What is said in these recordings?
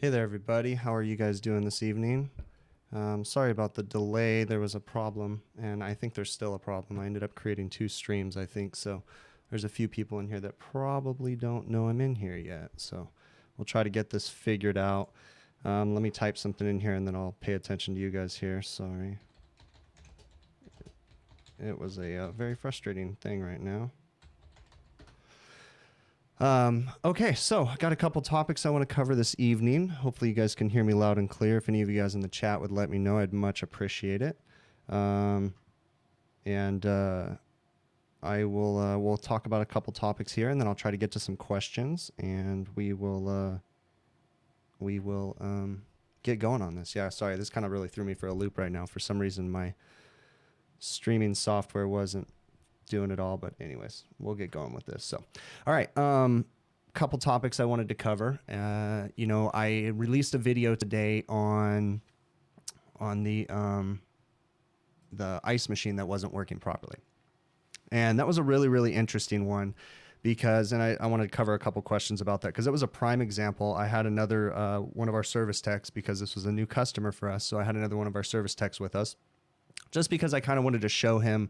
Hey there, everybody. How are you guys doing this evening? Sorry about the delay. There was a problem, and I think there's still a problem. I ended up creating 2 streams, I think, so there's a few people in here that probably don't know I'm in here yet. So we'll try to get this figured out. Let me type something in here, and then I'll pay attention to you guys here. Sorry. It was a very frustrating thing right now. Okay, so I got a couple topics I want to cover this evening. Hopefully you guys can hear me loud and clear. If any of you guys in the chat would let me know, I'd much appreciate it. I will we'll talk about a couple topics here, and then I'll try to get to some questions, and we will get going on this. Yeah, sorry, this kind of really threw me for a loop right now. For some reason, my streaming software wasn't doing it all, but anyways, we'll get going with this. So, all right, couple topics I wanted to cover. You know, I released a video today on the ice machine that wasn't working properly, and that was a really interesting one because, and I wanted to cover a couple questions about that because it was a prime example. I had another one of our service techs, because this was a new customer for us, so I had another one of our service techs with us, just because I kind of wanted to show him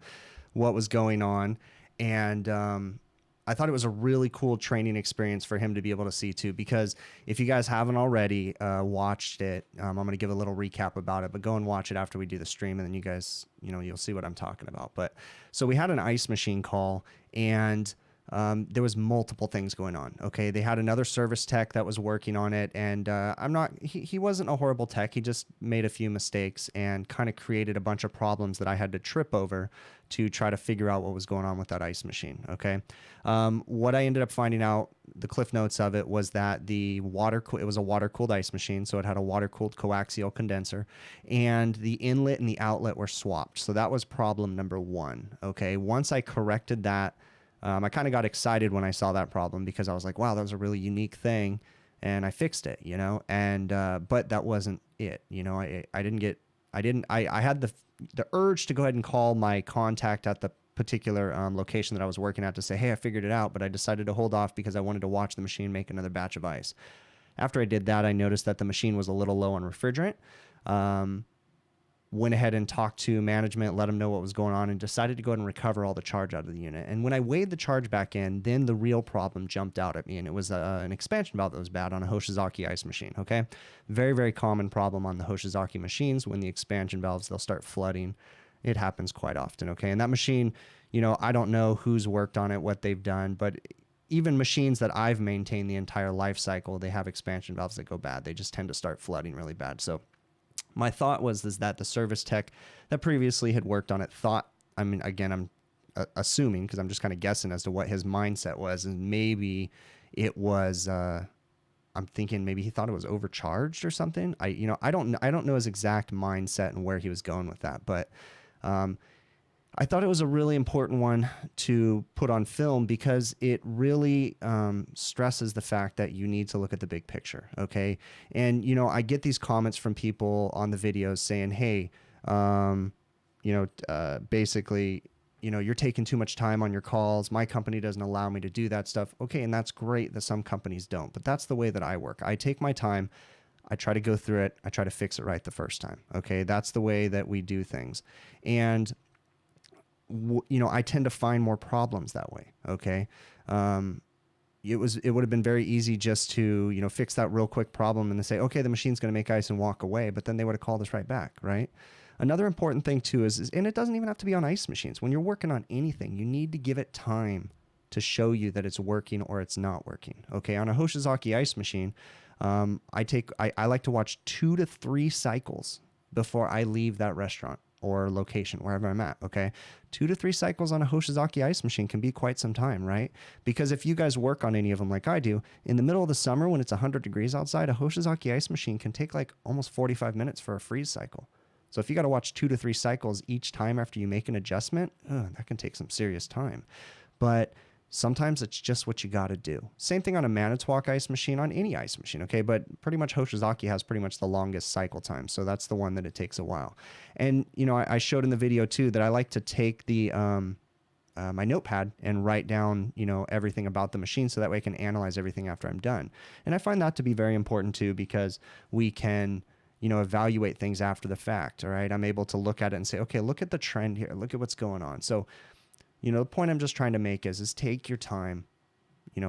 what was going on. And I thought it was a really cool training experience for him to be able to see too, because if you guys haven't already watched it, I'm going to give a little recap about it, but go and watch it after we do the stream, and then you guys, you know, you'll see what I'm talking about. But so we had an ice machine call, and there was multiple things going on. Okay, they had another service tech that was working on it, and he wasn't a horrible tech. He just made a few mistakes and kind of created a bunch of problems that I had to trip over to try to figure out what was going on with that ice machine. Okay, what I ended up finding out, the cliff notes of it, was that it was a water cooled ice machine, so it had a water cooled coaxial condenser, and the inlet and the outlet were swapped. So that was problem number one. Okay, once I corrected that, I kind of got excited when I saw that problem, because I was like, wow, that was a really unique thing, and I fixed it, you know. And but that wasn't it, you know. I had the urge to go ahead and call my contact at the particular location that I was working at to say, hey, I figured it out, but I decided to hold off because I wanted to watch the machine make another batch of ice. After I did that, I noticed that the machine was a little low on refrigerant. Went ahead and talked to management, let them know what was going on, and decided to go ahead and recover all the charge out of the unit. And when I weighed the charge back in, then the real problem jumped out at me, and it was an expansion valve that was bad on a Hoshizaki ice machine. Okay, very common problem on the Hoshizaki machines. When the expansion valves, they'll start flooding. It happens quite often. Okay, and that machine, you know, I don't know who's worked on it, what they've done, but even machines that I've maintained the entire life cycle, they have expansion valves that go bad. They just tend to start flooding really bad. So my thought was that the service tech that previously had worked on it thought, I mean, again, I'm assuming, because I'm just kind of guessing as to what his mindset was, and maybe it was, I'm thinking maybe he thought it was overcharged or something. I don't know his exact mindset and where he was going with that, but I thought it was a really important one to put on film, because it really stresses the fact that you need to look at the big picture, okay? And, you know, I get these comments from people on the videos saying, hey, basically, you know, you're taking too much time on your calls. My company doesn't allow me to do that stuff. Okay, and that's great that some companies don't, but that's the way that I work. I take my time. I try to go through it. I try to fix it right the first time, okay? That's the way that we do things. And you know, I tend to find more problems that way. Okay. It would have been very easy just to, you know, fix that real quick problem and to say, okay, the machine's going to make ice and walk away, but then they would have called us right back. Right. Another important thing too is, and it doesn't even have to be on ice machines. When you're working on anything, you need to give it time to show you that it's working or it's not working. Okay. On a Hoshizaki ice machine, I like to watch 2 to 3 cycles before I leave that restaurant or location, wherever I'm at, okay? 2 to 3 cycles on a Hoshizaki ice machine can be quite some time, right? Because if you guys work on any of them like I do, in the middle of the summer when it's 100 degrees outside, a Hoshizaki ice machine can take like almost 45 minutes for a freeze cycle. So if you got to watch 2 to 3 cycles each time after you make an adjustment, that can take some serious time. But sometimes it's just what you got to do. Same thing on a Manitowoc ice machine, on any ice machine, okay? But pretty much Hoshizaki has pretty much the longest cycle time, so that's the one that it takes a while. And, you know, I showed in the video too that I like to take the my notepad and write down, everything about the machine so that way I can analyze everything after I'm done. And I find that to be very important too, because we can, evaluate things after the fact. All right. I'm able to look at it and say, okay, look at the trend here. Look at what's going on. So, the point I'm just trying to make is take your time,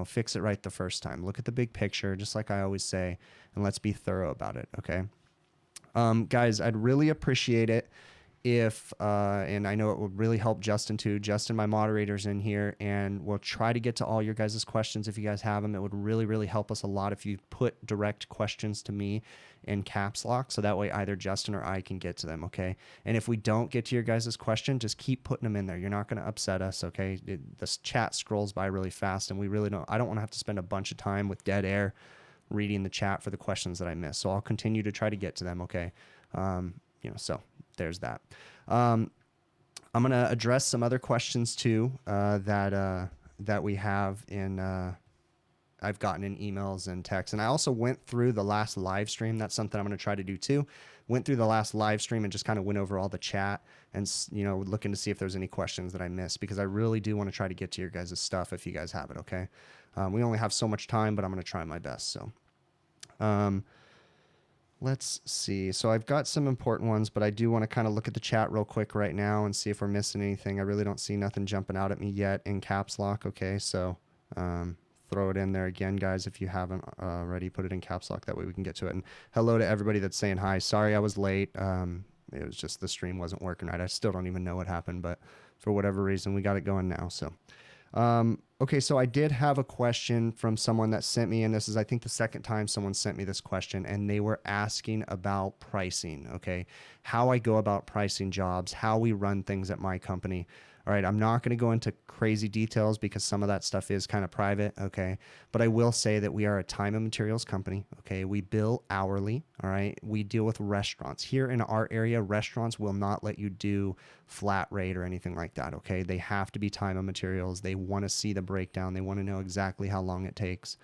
fix it right the first time. Look at the big picture, just like I always say, and let's be thorough about it. Okay. Guys, I'd really appreciate it if, and I know it would really help Justin too. Justin, my moderator's in here, and we'll try to get to all your guys' questions if you guys have them. It would really, really help us a lot if you put direct questions to me in caps lock, so that way either Justin or I can get to them, okay? And if we don't get to your guys' question, just keep putting them in there. You're not going to upset us, okay? This chat scrolls by really fast, and I don't want to have to spend a bunch of time with dead air reading the chat for the questions that I miss. So I'll continue to try to get to them, okay? So there's that. I'm going to address some other questions too, that we have in, I've gotten in emails and texts. And I also went through the last live stream. That's something I'm going to try to do too. Went through the last live stream and just kind of went over all the chat and, looking to see if there's any questions that I missed, because I really do want to try to get to your guys' stuff if you guys have it. Okay. We only have so much time, but I'm going to try my best. So, let's see. So I've got some important ones, but I do want to kind of look at the chat real quick right now and see if we're missing anything. I really don't see nothing jumping out at me yet in caps lock. Okay. So, throw it in there again, guys. If you haven't already, put it in caps lock. That way we can get to it. And hello to everybody that's saying hi. Sorry I was late. It was just the stream wasn't working right. I still don't even know what happened, but for whatever reason, we got it going now. So, okay, so I did have a question from someone that sent me, and this is, I think, the second time someone sent me this question, and they were asking about pricing, okay? How I go about pricing jobs, how we run things at my company. All right, I'm not going to go into crazy details because some of that stuff is kind of private, okay? But I will say that we are a time and materials company, okay? We bill hourly, all right? We deal with restaurants. Here in our area, restaurants will not let you do flat rate or anything like that, okay? They have to be time and materials. They want to see the breakdown. They want to know exactly how long it takes.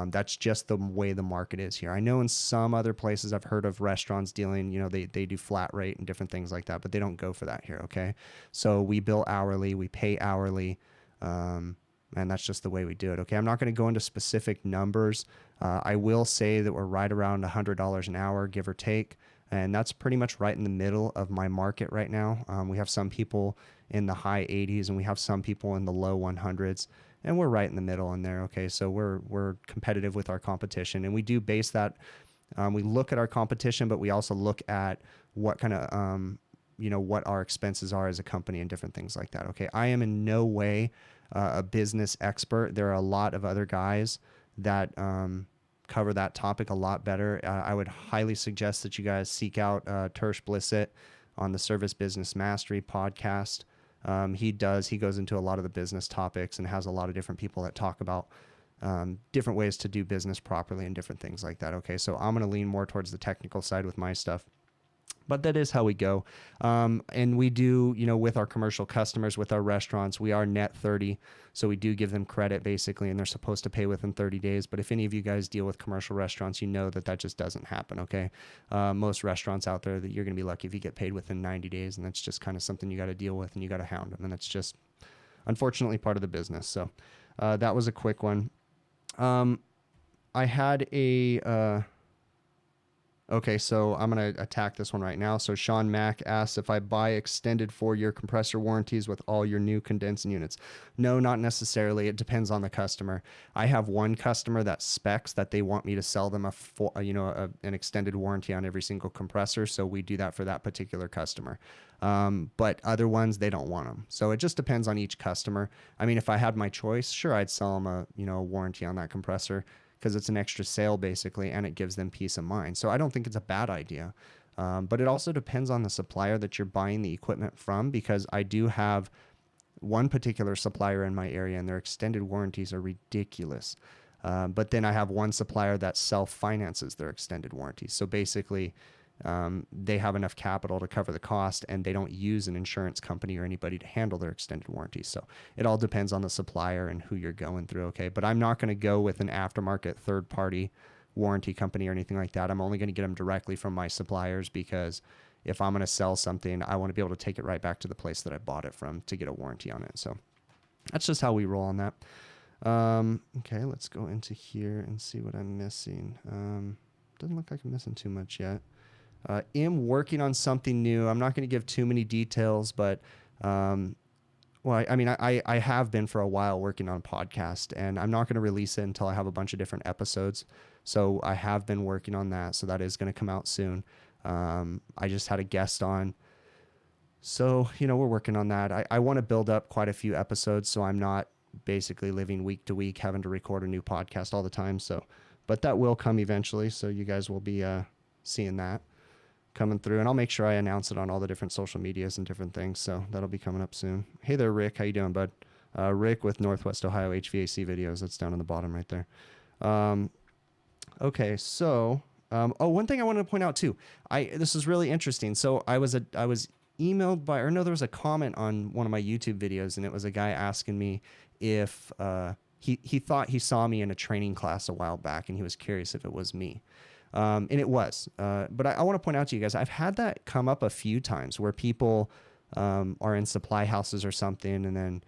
That's just the way the market is here. I know in some other places I've heard of restaurants dealing, they do flat rate and different things like that, but they don't go for that here, okay? So we bill hourly, we pay hourly, and that's just the way we do it, okay? I'm not going to go into specific numbers. I will say that we're right around $100 an hour, give or take, and that's pretty much right in the middle of my market right now. We have some people in the high 80s, and we have some people in the low 100s. And we're right in the middle in there. Okay. So we're competitive with our competition, and we do base that. We look at our competition, but we also look at what kind of, what our expenses are as a company and different things like that. Okay. I am in no way a business expert. There are a lot of other guys that, cover that topic a lot better. I would highly suggest that you guys seek out, Tersh Blissett on the Service Business Mastery podcast. He goes into a lot of the business topics and has a lot of different people that talk about different ways to do business properly and different things like that. Okay, so I'm going to lean more towards the technical side with my stuff. But that is how we go. And we do, with our commercial customers, with our restaurants, we are net 30. So we do give them credit basically, and they're supposed to pay within 30 days. But if any of you guys deal with commercial restaurants, you know that just doesn't happen, okay? Most restaurants out there, that you're going to be lucky if you get paid within 90 days. And that's just kind of something you got to deal with, and you got to hound them. And that's just, unfortunately, part of the business. So that was a quick one. I had a... Okay, so I'm going to attack this one right now. So Sean Mack asks if I buy extended 4-year compressor warranties with all your new condensing units. No, not necessarily. It depends on the customer. I have one customer that specs that they want me to sell them an extended warranty on every single compressor. So we do that for that particular customer. But other ones, they don't want them. So it just depends on each customer. I mean, if I had my choice, sure, I'd sell them a warranty on that compressor, because it's an extra sale basically, and it gives them peace of mind. So I don't think it's a bad idea. But it also depends on the supplier that you're buying the equipment from, because I do have one particular supplier in my area, and their extended warranties are ridiculous. But then I have one supplier that self-finances their extended warranties. So basically, they have enough capital to cover the cost, and they don't use an insurance company or anybody to handle their extended warranties. So it all depends on the supplier and who you're going through. Okay. But I'm not going to go with an aftermarket third party warranty company or anything like that. I'm only going to get them directly from my suppliers, because if I'm going to sell something, I want to be able to take it right back to the place that I bought it from to get a warranty on it. So That's just how we roll on that. Okay, let's go into here and see what I'm missing. Doesn't look like I'm missing too much yet. Am working on something new. I'm not going to give too many details, but well, I mean, I have been for a while working on a podcast, and I'm not going to release it until I have a bunch of different episodes. So I have been working on that. So that is going to come out soon. I just had a guest on. So, we're working on that. I want to build up quite a few episodes, so I'm not basically living week to week, having to record a new podcast all the time. So, but that will come eventually. So you guys will be seeing that coming through, and I'll make sure I announce it on all the different social medias and different things. So that'll be coming up soon. Hey there, Rick. How you doing, bud? Rick with Northwest Ohio HVAC videos. That's down on the bottom right there. Okay. So, one thing I wanted to point out too, this is really interesting. So I was emailed by, or no, there was a comment on one of my YouTube videos, and it was a guy asking me if, he thought he saw me in a training class a while back, and he was curious if it was me. And it was, but I want to point out to you guys, I've had that come up a few times where people are in supply houses or something, and then,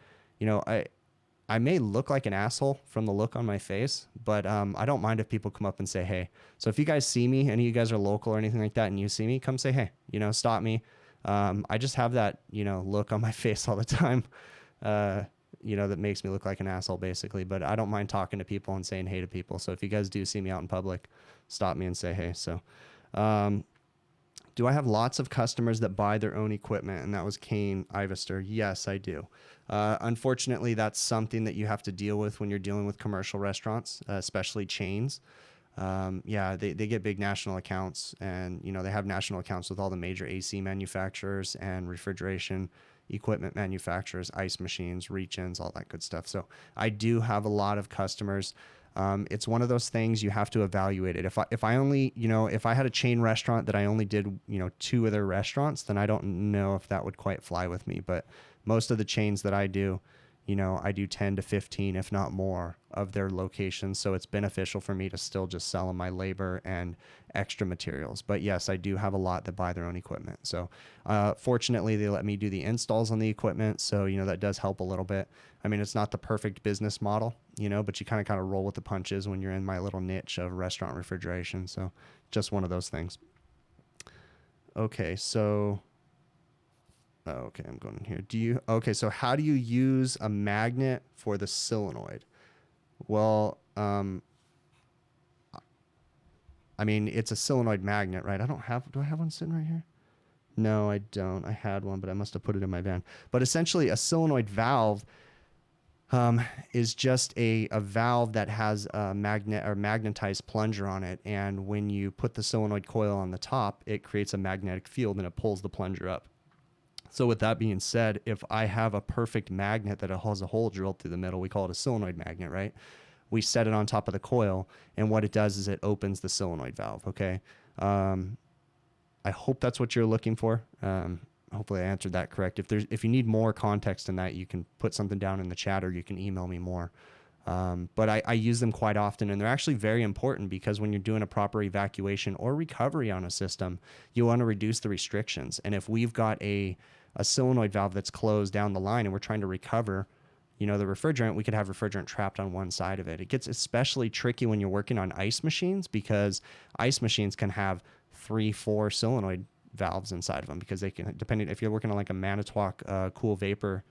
I may look like an asshole from the look on my face, but I don't mind if people come up and say, hey. So if you guys see me, any of you guys are local or anything like that, and you see me, come say, hey, stop me. I just have that, look on my face all the time, that makes me look like an asshole basically, but I don't mind talking to people and saying hey to people. So if you guys do see me out in public, stop me and say hey. So, do I have lots of customers that buy their own equipment? And that was Kane Ivester. Yes, I do. Unfortunately, that's something that you have to deal with when you're dealing with commercial restaurants, especially chains. They get big national accounts, and, they have national accounts with all the major AC manufacturers and refrigeration equipment manufacturers, ice machines, reach-ins, all that good stuff. So I do have a lot of customers. It's one of those things you have to evaluate it. If I only, if I had a chain restaurant that I only did, 2 of their restaurants, then I don't know if that would quite fly with me. But most of the chains that I do, I do 10 to 15, if not more, of their locations. So it's beneficial for me to still just sell them my labor and extra materials. But yes, I do have a lot that buy their own equipment. So fortunately, they let me do the installs on the equipment. So, that does help a little bit. I mean, it's not the perfect business model, but you kind of roll with the punches when you're in my little niche of restaurant refrigeration. So just one of those things. Okay, so... Okay, I'm going in here. So how do you use a magnet for the solenoid? Well, I mean, it's a solenoid magnet, right? Do I have one sitting right here? No, I don't. I had one, but I must have put it in my van. But essentially a solenoid valve is just a valve that has a magnet or magnetized plunger on it. And when you put the solenoid coil on the top, it creates a magnetic field and it pulls the plunger up. So with that being said, if I have a perfect magnet that has a hole drilled through the middle, we call it a solenoid magnet, right? We set it on top of the coil, and what it does is it opens the solenoid valve, okay? I hope that's what you're looking for. Hopefully I answered that correct. If you need more context in that, you can put something down in the chat or you can email me more. But I use them quite often, and they're actually very important because when you're doing a proper evacuation or recovery on a system, you want to reduce the restrictions. And if we've got a solenoid valve that's closed down the line and we're trying to recover, the refrigerant, we could have refrigerant trapped on one side of it. It gets especially tricky when you're working on ice machines because ice machines can have 3-4 solenoid valves inside of them because they can, depending if you're working on like a Manitowoc cool vapor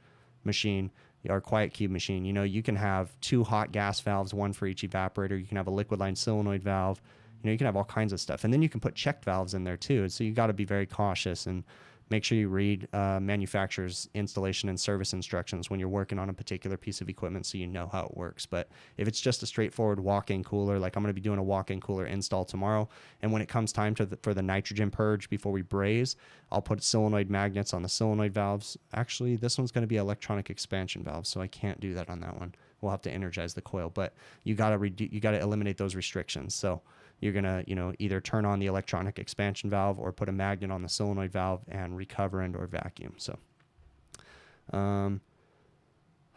machine or quiet cube machine, you can have 2 hot gas valves, one for each evaporator. You can have a liquid line solenoid valve. You can have all kinds of stuff, and then you can put checked valves in there too. So you got to be very cautious and make sure you read manufacturer's installation and service instructions when you're working on a particular piece of equipment so you know how it works. But if it's just a straightforward walk-in cooler, like I'm going to be doing a walk-in cooler install tomorrow, and when it comes time for the nitrogen purge before we braze, I'll put solenoid magnets on the solenoid valves. Actually, this one's going to be electronic expansion valves, so I can't do that on that one. We'll have to energize the coil, but you got to eliminate those restrictions. So you're going to, either turn on the electronic expansion valve or put a magnet on the solenoid valve and recover and or vacuum. So,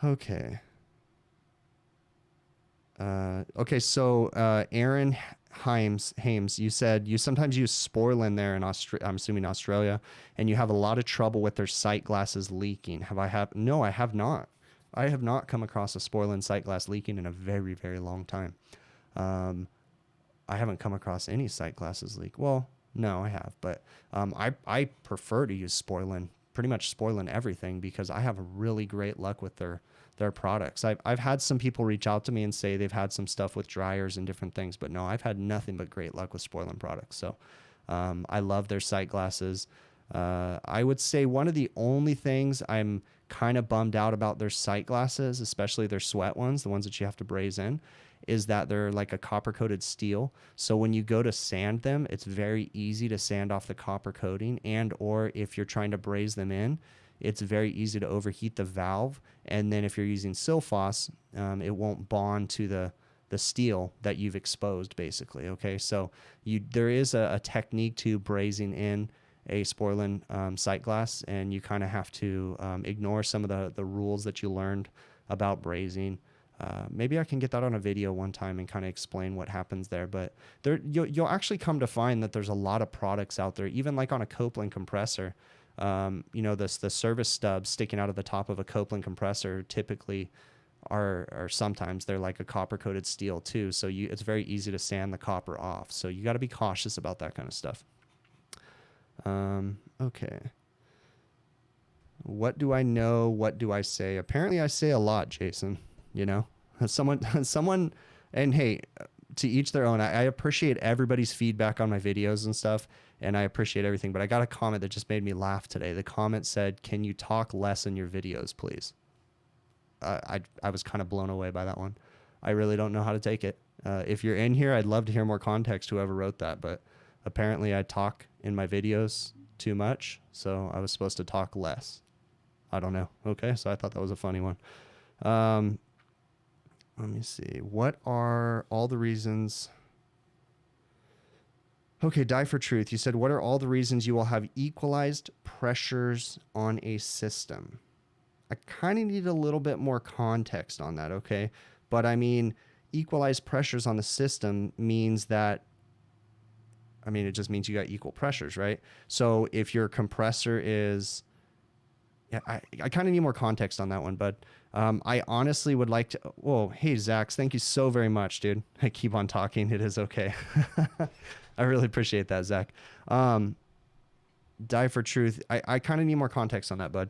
okay. So Aaron Hames, you said you sometimes use Sporlan there in I'm assuming Australia, and you have a lot of trouble with their sight glasses leaking. No, I have not. I have not come across a Sporlan sight glass leaking in a very, very long time. I haven't come across any sight glasses leak. Well, no, I have, but I prefer to use Sporlan, pretty much Sporlan everything, because I have really great luck with their products. I've had some people reach out to me and say they've had some stuff with dryers and different things, but no, I've had nothing but great luck with Sporlan products. So I love their sight glasses. I would say one of the only things I'm kind of bummed out about their sight glasses, especially their sweat ones, the ones that you have to braze in, is that they're like a copper coated steel. So when you go to sand them, it's very easy to sand off the copper coating, and or if you're trying to braze them in, it's very easy to overheat the valve. And then if you're using Silphos, it won't bond to the steel that you've exposed, basically. Okay, so there is a technique to brazing in a Sporlan sight glass, and you kind of have to ignore some of the rules that you learned about brazing. Maybe I can get that on a video one time and kind of explain what happens there. But you'll actually come to find that there's a lot of products out there, even like on a Copeland compressor. The service stubs sticking out of the top of a Copeland compressor typically are sometimes they're like a copper coated steel too. So it's very easy to sand the copper off. So you got to be cautious about that kind of stuff. Okay. What do I know? What do I say? Apparently I say a lot, Jason, someone, and hey, to each their own. I appreciate everybody's feedback on my videos and stuff, and I appreciate everything, but I got a comment that just made me laugh today. The comment said, "Can you talk less in your videos, please?" I was kind of blown away by that one. I really don't know how to take it. If you're in here, I'd love to hear more context, whoever wrote that, but apparently I talk in my videos too much, so I was supposed to talk less. I don't know. Okay, so I thought that was a funny one. Let me see. What are all the reasons? Okay, Die for Truth. You said, what are all the reasons you will have equalized pressures on a system? I kind of need a little bit more context on that, okay? But I mean, equalized pressures on the system means that, it just means you got equal pressures, right? So if your compressor is, I kind of need more context on that one, but I honestly would like to, whoa, hey, Zach, thank you so very much, dude. I keep on talking. It is okay. I really appreciate that, Zach. Die for Truth. I kind of need more context on that, bud.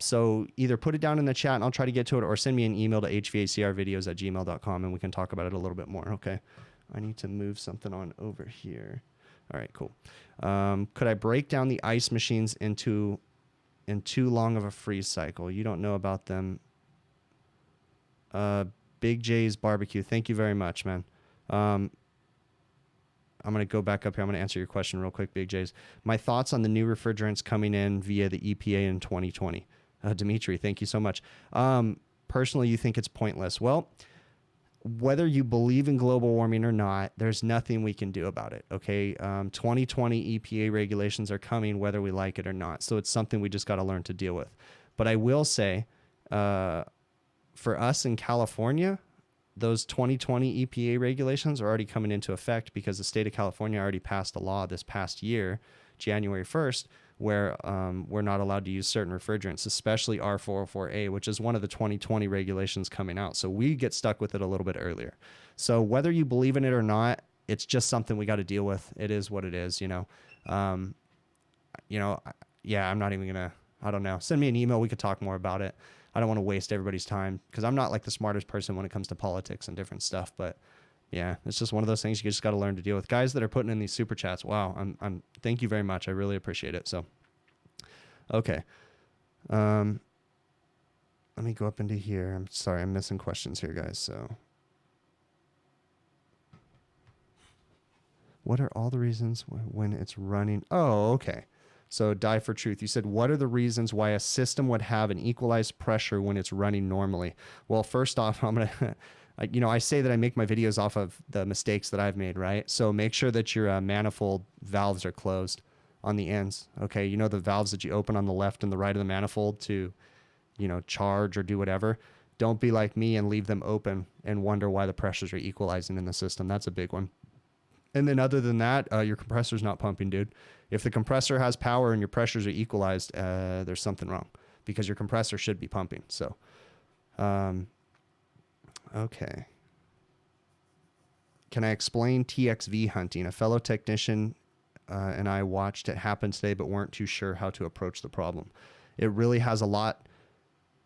So either put it down in the chat and I'll try to get to it, or send me an email to hvacrvideos@gmail.com and we can talk about it a little bit more. Okay. I need to move something on over here. All right, cool. Could I break down the ice machines in too long of a freeze cycle? You don't know about them. Big J's Barbecue. Thank you very much, man. I'm going to go back up here. I'm going to answer your question real quick, Big J's. My thoughts on the new refrigerants coming in via the EPA in 2020. Dimitri, thank you so much. Personally, you think it's pointless. Well, whether you believe in global warming or not, there's nothing we can do about it. Okay. 2020 EPA regulations are coming whether we like it or not. So it's something we just got to learn to deal with. But I will say, for us in California, those 2020 EPA regulations are already coming into effect because the state of California already passed a law this past year, January 1st, where we're not allowed to use certain refrigerants, especially R404A, which is one of the 2020 regulations coming out. So we get stuck with it a little bit earlier. So whether you believe in it or not, it's just something we got to deal with. It is what it is, yeah, I'm not even gonna, I don't know. Send me an email. We could talk more about it. I don't want to waste everybody's time because I'm not like the smartest person when it comes to politics and different stuff, but yeah, it's just one of those things you just got to learn to deal with. Guys that are putting in these super chats, wow, I'm thank you very much. I really appreciate it. So, okay, let me go up into here. I'm sorry, I'm missing questions here, guys. So, what are all the reasons when it's running? Oh, okay. So, Die for Truth. You said, what are the reasons why a system would have an equalized pressure when it's running normally? Well, first off, I'm gonna. I say that I make my videos off of the mistakes that I've made, right? So make sure that your manifold valves are closed on the ends. Okay. The valves that you open on the left and the right of the manifold to, charge or do whatever. Don't be like me and leave them open and wonder why the pressures are equalizing in the system. That's a big one. And then other than that, your compressor's not pumping, dude. If the compressor has power and your pressures are equalized, there's something wrong because your compressor should be pumping. So, okay. Can I explain TXV hunting? A fellow technician and I watched it happen today, but weren't too sure how to approach the problem. It really has a lot.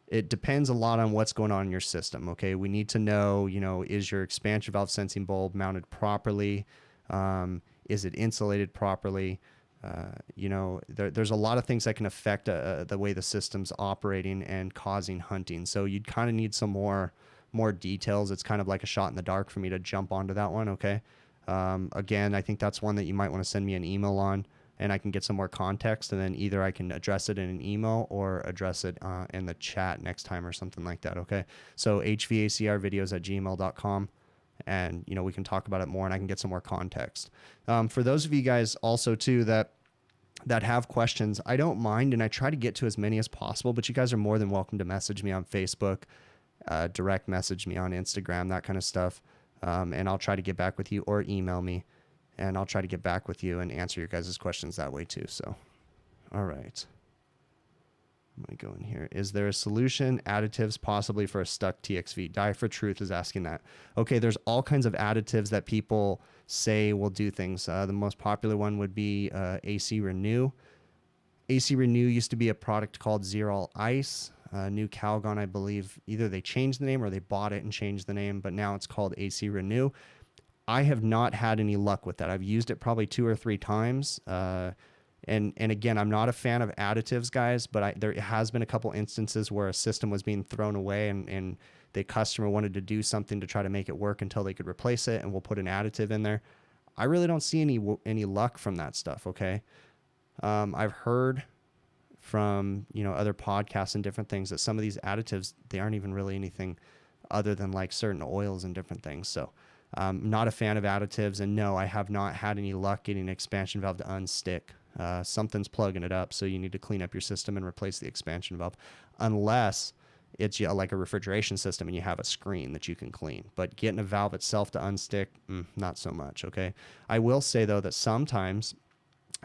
It depends a lot on what's going on in your system. Okay. We need to know, is your expansion valve sensing bulb mounted properly? Is it insulated properly? There's a lot of things that can affect the way the system's operating and causing hunting. So you'd kind of need some more details. It's kind of like a shot in the dark for me to jump onto that one. Okay. Again, I think that's one that you might want to send me an email on, and I can get some more context, and then either I can address it in an email or address it in the chat next time or something like that. Okay. So hvacrvideos@gmail.com. And, we can talk about it more, and I can get some more context. For those of you guys also too, that have questions, I don't mind. And I try to get to as many as possible, but you guys are more than welcome to message me on Facebook, direct message me on Instagram, that kind of stuff. And I'll try to get back with you, or email me, and I'll try to get back with you and answer your guys' questions that way too. So, all right. I'm going to go in here. Is there a solution, additives possibly for a stuck TXV? Die for Truth is asking that. Okay, there's all kinds of additives that people say will do things. The most popular one would be AC Renew. AC Renew used to be a product called Zerol Ice. New Calgon, I believe, either they changed the name or they bought it and changed the name, but now it's called AC Renew. I have not had any luck with that. I've used it probably 2 or 3 times. And again, I'm not a fan of additives, guys, but there has been a couple instances where a system was being thrown away and the customer wanted to do something to try to make it work until they could replace it, and we'll put an additive in there. I really don't see any luck from that stuff, okay? I've heard from, other podcasts and different things that some of these additives, they aren't even really anything other than like certain oils and different things. So I'm not a fan of additives, and no, I have not had any luck getting an expansion valve to unstick. Something's plugging it up, so you need to clean up your system and replace the expansion valve, unless it's like a refrigeration system and you have a screen that you can clean. But getting a valve itself to unstick, not so much. Okay. I will say though that sometimes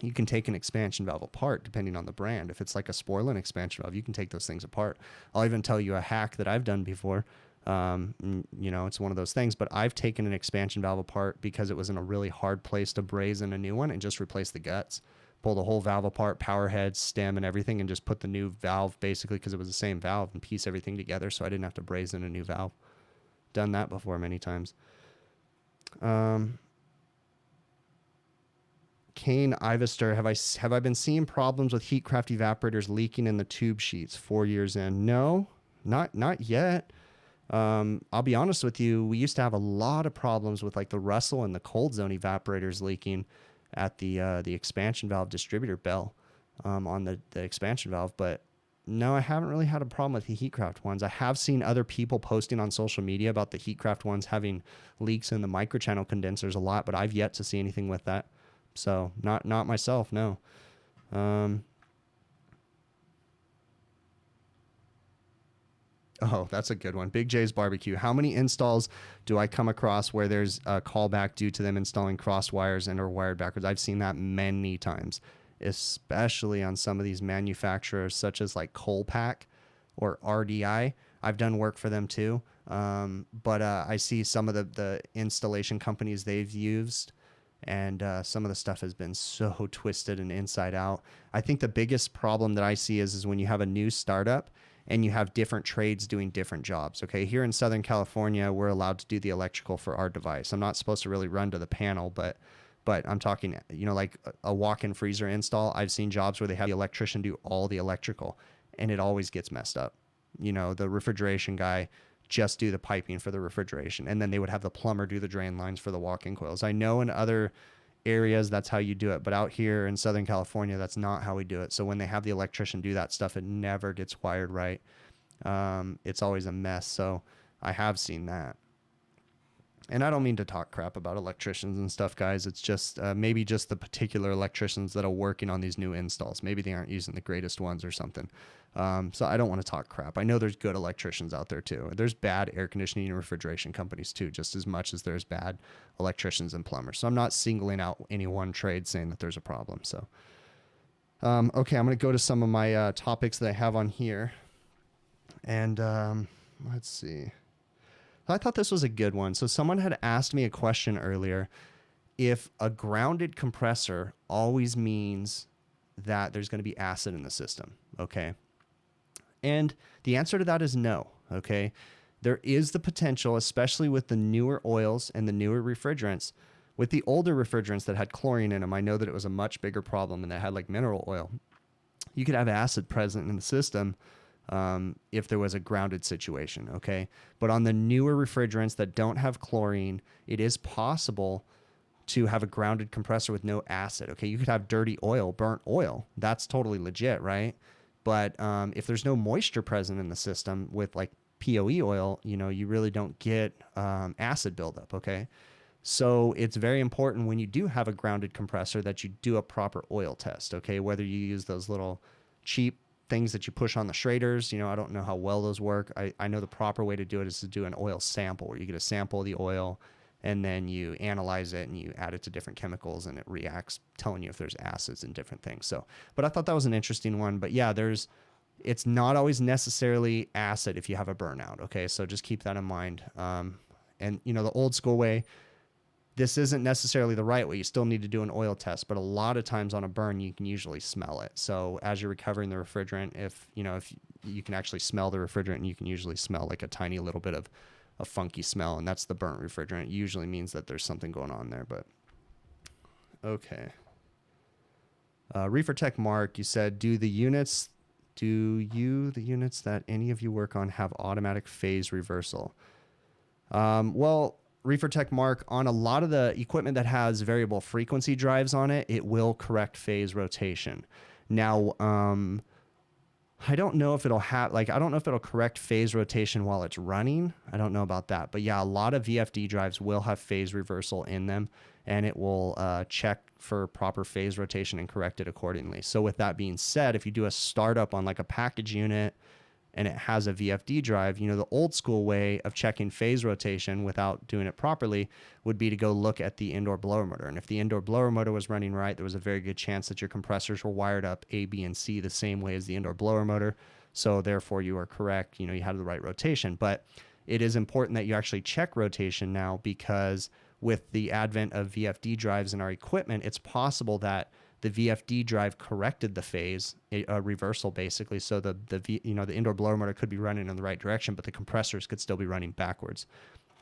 you can take an expansion valve apart depending on the brand. If it's like a Sporlan expansion valve, you can take those things apart. I'll even tell you a hack that I've done before. It's one of those things, but I've taken an expansion valve apart because it was in a really hard place to braze in a new one, and just replace the guts. Pull the whole valve apart, power head, stem, and everything, and just put the new valve, basically, because it was the same valve, and piece everything together so I didn't have to braze in a new valve. Done that before many times. Kane Ivester, have I been seeing problems with Heatcraft evaporators leaking in the tube sheets 4 years in? No, not yet. I'll be honest with you, we used to have a lot of problems with like the Russell and the cold zone evaporators leaking at the expansion valve distributor bell on the expansion valve. But no, I haven't really had a problem with the Heatcraft ones. I have seen other people posting on social media about the Heatcraft ones having leaks in the microchannel condensers a lot, but I've yet to see anything with that. So not myself, no. Oh, that's a good one. Big J's Barbecue. How many installs do I come across where there's a callback due to them installing cross wires and or wired backwards? I've seen that many times, especially on some of these manufacturers such as like Colpack or RDI. I've done work for them too. But I see some of the installation companies they've used, and some of the stuff has been so twisted and inside out. I think the biggest problem that I see is when you have a new startup and you have different trades doing different jobs. Okay, here in Southern California, we're allowed to do the electrical for our device. I'm not supposed to really run to the panel, but I'm talking, like a walk-in freezer install. I've seen jobs where they have the electrician do all the electrical, and it always gets messed up. The refrigeration guy just do the piping for the refrigeration, and then they would have the plumber do the drain lines for the walk-in coils. I know in other areas that's how you do it, but out here in Southern California, that's not how we do it. So when they have the electrician do that stuff, it never gets wired right. It's always a mess. So I have seen that. And I don't mean to talk crap about electricians and stuff, guys. It's just maybe just the particular electricians that are working on these new installs. Maybe they aren't using the greatest ones or something. So I don't want to talk crap. I know there's good electricians out there too. There's bad air conditioning and refrigeration companies too, just as much as there's bad electricians and plumbers. So I'm not singling out any one trade saying that there's a problem. So Okay, I'm going to go to some of my topics that I have on here. And let's see. I thought this was a good one. So someone had asked me a question earlier. If a grounded compressor always means that there's going to be acid in the system, okay? And the answer to that is no, okay? There is the potential, especially with the newer oils and the newer refrigerants. With the older refrigerants that had chlorine in them, I know that it was a much bigger problem and that had like mineral oil. You could have acid present in the system if there was a grounded situation, okay? But on the newer refrigerants that don't have chlorine, it is possible to have a grounded compressor with no acid, okay? You could have dirty oil, burnt oil. That's totally legit, right? But if there's no moisture present in the system with like POE oil, you know, you really don't get acid buildup, okay? So it's very important when you do have a grounded compressor that you do a proper oil test, okay? Whether you use those little cheap things that you push on the Schraders, you know, I don't know how well those work. I know the proper way to do it is to do an oil sample where you get a sample of the oil and then you analyze it and you add it to different chemicals and it reacts, telling you if there's acids and different things. So, but I thought that was an interesting one. But yeah, it's not always necessarily acid if you have a burnout. Okay. So just keep that in mind. And you know, the old school way, this isn't necessarily the right way. You still need to do an oil test, but a lot of times on a burn, you can usually smell it. So as you're recovering the refrigerant, if you can actually smell the refrigerant, and you can usually smell like a tiny little bit of a funky smell, and that's the burnt refrigerant. It usually means that there's something going on there, but okay. Reefer Tech Mark, you said, do the units that any of you work on have automatic phase reversal? Well, Reefer Tech Mark, on a lot of the equipment that has variable frequency drives on it, it will correct phase rotation. Now, I don't know if it'll I don't know if it'll correct phase rotation while it's running. I don't know about that. But yeah, a lot of VFD drives will have phase reversal in them, and it will check for proper phase rotation and correct it accordingly. So with that being said, if you do a startup on like a package unit and it has a VFD drive, you know, the old school way of checking phase rotation without doing it properly would be to go look at the indoor blower motor. And if the indoor blower motor was running right, there was a very good chance that your compressors were wired up A, B, and C the same way as the indoor blower motor. So therefore you are correct, you know, you had the right rotation. But it is important that you actually check rotation now, because with the advent of VFD drives in our equipment, it's possible that the VFD drive corrected the phase reversal, basically. So the indoor blower motor could be running in the right direction, but the compressors could still be running backwards.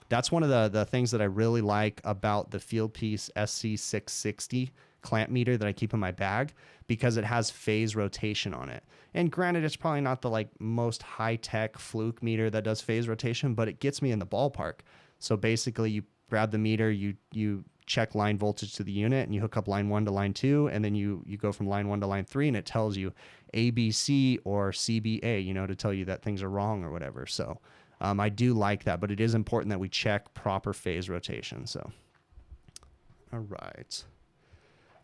That's one of the things that I really like about the Fieldpiece SC660 clamp meter that I keep in my bag, because it has phase rotation on it. And granted, it's probably not the like most high-tech fluke meter that does phase rotation, but it gets me in the ballpark. So basically you grab the meter, you check line voltage to the unit, and you hook up line 1 to line 2, and then you go from line 1 to line 3, and it tells you ABC or CBA, you know, to tell you that things are wrong or whatever. So I do like that, but it is important that we check proper phase rotation. So, all right.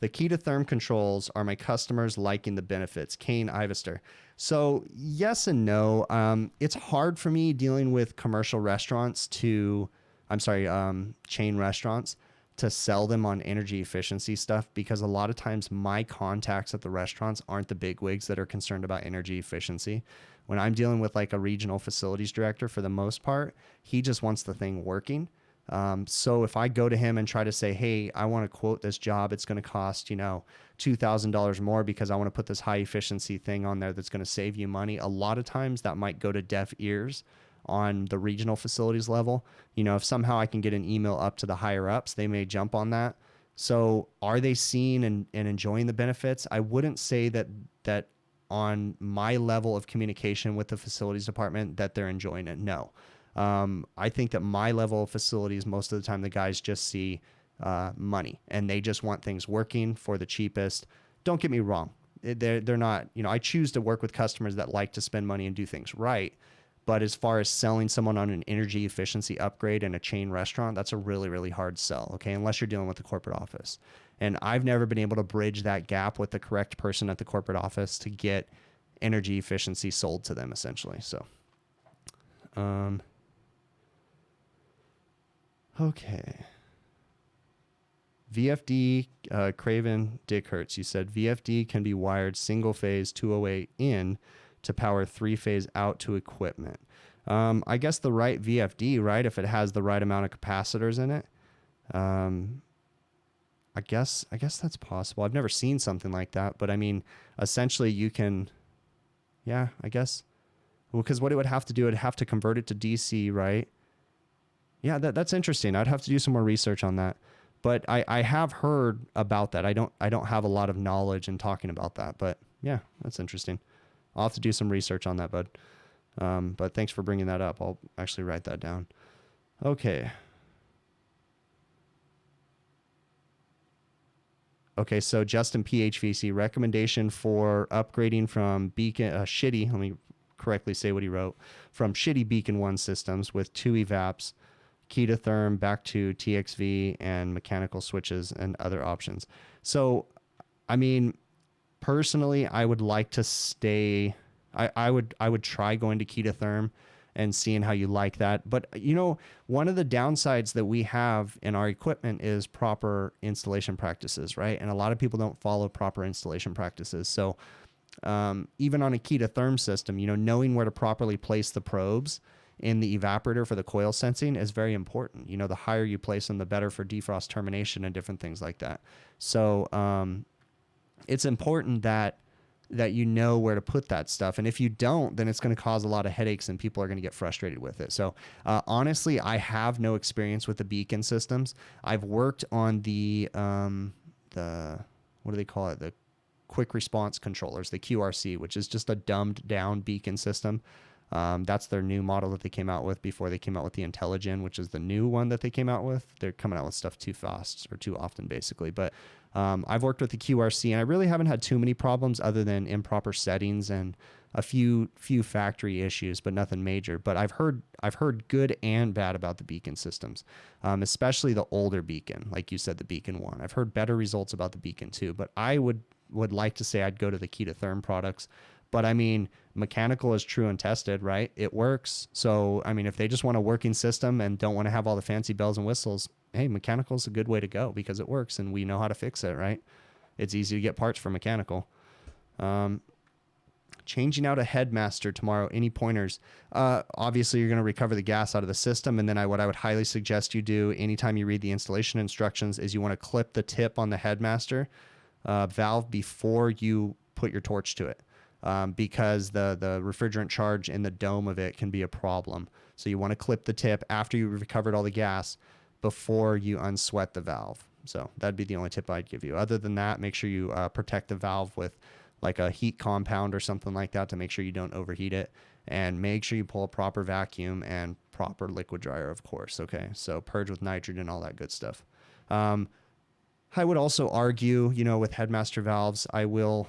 The key to therm controls are my customers liking the benefits. Kane Ivester. So yes and no. It's hard for me dealing with commercial restaurants chain restaurants, to sell them on energy efficiency stuff, because a lot of times my contacts at the restaurants aren't the big wigs that are concerned about energy efficiency. When I'm dealing with like a regional facilities director, for the most part, he just wants the thing working. So if I go to him and try to say, hey, I want to quote this job, it's going to cost, you know, $2,000 more because I want to put this high efficiency thing on there that's going to save you money. A lot of times that might go to deaf ears on the regional facilities level. You know, if somehow I can get an email up to the higher ups, they may jump on that. So are they seeing and enjoying the benefits? I wouldn't say that on my level of communication with the facilities department that they're enjoying it. No. I think that my level of facilities, most of the time, the guys just see money, and they just want things working for the cheapest. Don't get me wrong. They're not, you know, I choose to work with customers that like to spend money and do things right. But as far as selling someone on an energy efficiency upgrade in a chain restaurant, that's a really, really hard sell, okay, unless you're dealing with the corporate office. And I've never been able to bridge that gap with the correct person at the corporate office to get energy efficiency sold to them, essentially. So, okay. VFD, Craven Dickhurst, you said VFD can be wired single phase 208 in to power 3-phase out to equipment. I guess the right VFD, right? If it has the right amount of capacitors in it. I guess that's possible. I've never seen something like that, but I mean, essentially you can, yeah, I guess. Well, because what it would have to do, it'd have to convert it to DC, right? Yeah, that's interesting. I'd have to do some more research on that. But I have heard about that. I don't have a lot of knowledge in talking about that, but yeah, that's interesting. I'll have to do some research on that, bud. But thanks for bringing that up. I'll actually write that down. Okay. Okay, so Justin PHVC, recommendation for upgrading from Beacon, shitty, let me correctly say what he wrote, from shitty Beacon 1 systems with 2 evaps, key to therm, back to TXV, and mechanical switches and other options. So, I mean, personally, I would like to stay, I would try going to key to therm and seeing how you like that. But, you know, one of the downsides that we have in our equipment is proper installation practices, right? And a lot of people don't follow proper installation practices. So even on a key to therm system, you know, knowing where to properly place the probes in the evaporator for the coil sensing is very important. You know, the higher you place them, the better for defrost termination and different things like that. So it's important that you know where to put that stuff. And if you don't, then it's going to cause a lot of headaches and people are going to get frustrated with it. So honestly, I have no experience with the Beacon systems. I've worked on the what do they call it? The quick response controllers, the QRC, which is just a dumbed down Beacon system. That's their new model that they came out with before they came out with the IntelliGen, which is the new one that they came out with. They're coming out with stuff too fast or too often, basically. But I've worked with the QRC, and I really haven't had too many problems other than improper settings and a few factory issues, but nothing major. But I've heard good and bad about the Beacon systems, especially the older Beacon, like you said, the Beacon 1. I've heard better results about the Beacon 2, but I would like to say I'd go to the key to therm products. But I mean, mechanical is true and tested, right? It works. So, I mean, if they just want a working system and don't want to have all the fancy bells and whistles, hey, mechanical is a good way to go because it works and we know how to fix it, right? It's easy to get parts for mechanical. Changing out a Headmaster tomorrow. Any pointers? Obviously, you're going to recover the gas out of the system. And then what I would highly suggest you do anytime you read the installation instructions is you want to clip the tip on the Headmaster valve before you put your torch to it. Because the refrigerant charge in the dome of it can be a problem. So you want to clip the tip after you've recovered all the gas before you unsweat the valve. So that'd be the only tip I'd give you. Other than that, make sure you protect the valve with like a heat compound or something like that to make sure you don't overheat it. And make sure you pull a proper vacuum and proper liquid dryer, of course. Okay, so purge with nitrogen, all that good stuff. I would also argue, you know, with Headmaster valves, I will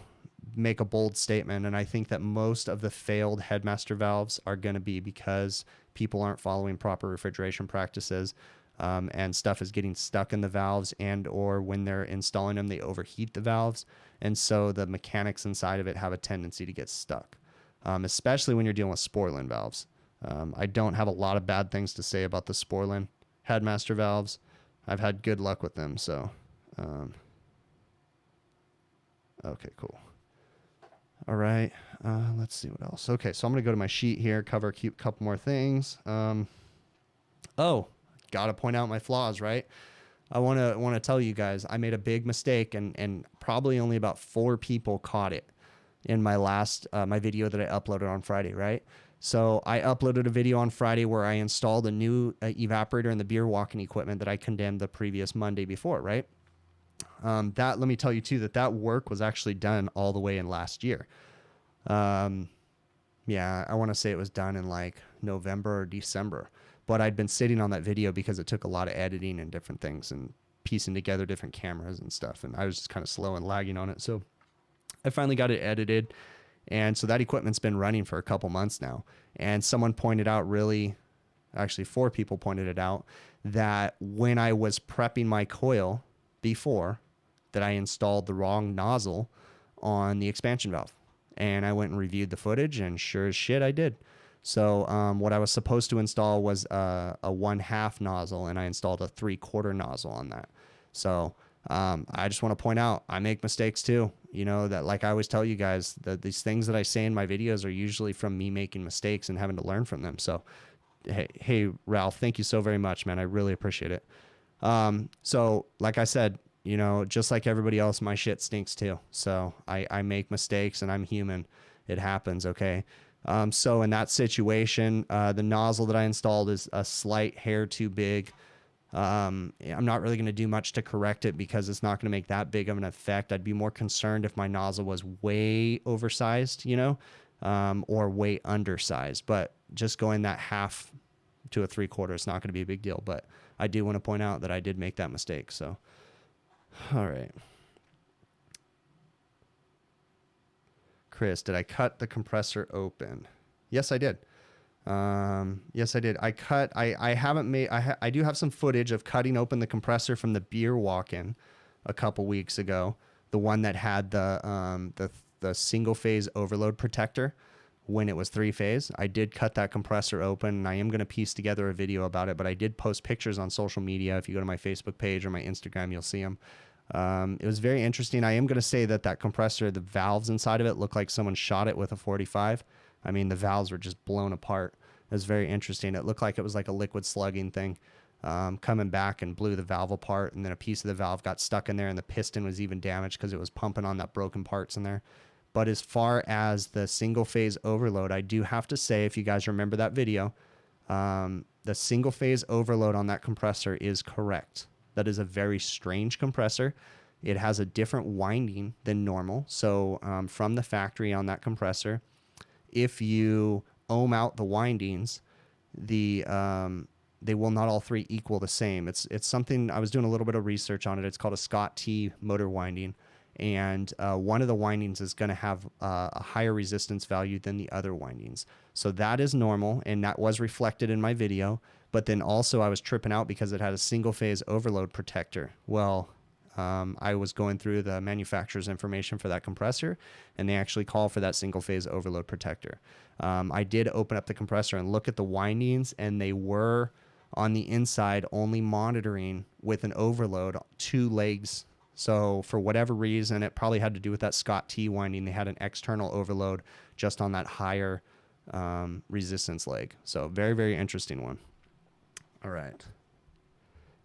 make a bold statement, and I think that most of the failed Headmaster valves are going to be because people aren't following proper refrigeration practices, and stuff is getting stuck in the valves, and or when they're installing them, they overheat the valves, and so the mechanics inside of it have a tendency to get stuck, especially when you're dealing with Sporlan valves. I don't have a lot of bad things to say about the Sporlan Headmaster valves. I've had good luck with them, so okay, cool. All right, let's see what else. Okay, so I'm going to go to my sheet here, cover a couple more things. Oh, got to point out my flaws, right? I want to tell you guys, I made a big mistake, and probably only about 4 people caught it in my last, my video that I uploaded on Friday, right? So I uploaded a video on Friday where I installed a new evaporator in the beer walking equipment that I condemned the previous Monday before, right? Let me tell you too, that work was actually done all the way in last year. Yeah, I want to say it was done in like November or December, but I'd been sitting on that video because it took a lot of editing and different things and piecing together different cameras and stuff. And I was just kind of slow and lagging on it. So I finally got it edited. And so that equipment's been running for a couple months now. And someone pointed out actually 4 people pointed it out, that when I was prepping my coil before, that I installed the wrong nozzle on the expansion valve. And I went and reviewed the footage, and sure as shit I did. So what I was supposed to install was a 1/2 nozzle, and I installed a 3/4 nozzle on that. So I just want to point out, I make mistakes too. You know, that like I always tell you guys, that these things that I say in my videos are usually from me making mistakes and having to learn from them. So, hey, Ralph, thank you so very much, man. I really appreciate it. So like I said, you know, just like everybody else, my shit stinks too. So I make mistakes and I'm human. It happens. Okay. So in that situation, the nozzle that I installed is a slight hair too big. I'm not really going to do much to correct it because it's not going to make that big of an effect. I'd be more concerned if my nozzle was way oversized, you know, or way undersized, but just going that half to a 3/4 is not going to be a big deal. But I do want to point out that I did make that mistake. So, all right. Chris, did I cut the compressor open? Yes, I did. Yes, I did. I haven't made, I do have some footage of cutting open the compressor from the beer walk-in a couple weeks ago. The one that had the single phase overload protector when it was 3-phase. I did cut that compressor open, and I am going to piece together a video about it, but I did post pictures on social media. If you go to my Facebook page or my Instagram, you'll see them. It was very interesting. I am going to say that that compressor, the valves inside of it looked like someone shot it with a 45. I mean, the valves were just blown apart. It was very interesting. It looked like it was like a liquid slugging thing coming back and blew the valve apart. And then a piece of the valve got stuck in there, and the piston was even damaged because it was pumping on that broken parts in there. But as far as the single phase overload, I do have to say, if you guys remember that video, the single phase overload on that compressor is correct. That is a very strange compressor. It has a different winding than normal. So from the factory on that compressor, if you ohm out the windings, they will not all three equal the same. It's something, I was doing a little bit of research on it. It's called a Scott T motor winding. And one of the windings is going to have a higher resistance value than the other windings. So that is normal, and that was reflected in my video. But then also I was tripping out because it had a single phase overload protector. Well, I was going through the manufacturer's information for that compressor, and they actually call for that single phase overload protector. I did open up the compressor and look at the windings, and they were on the inside only monitoring with an overload 2 legs. So for whatever reason, it probably had to do with that Scott T winding. They had an external overload just on that higher resistance leg. So very, very interesting one. All right.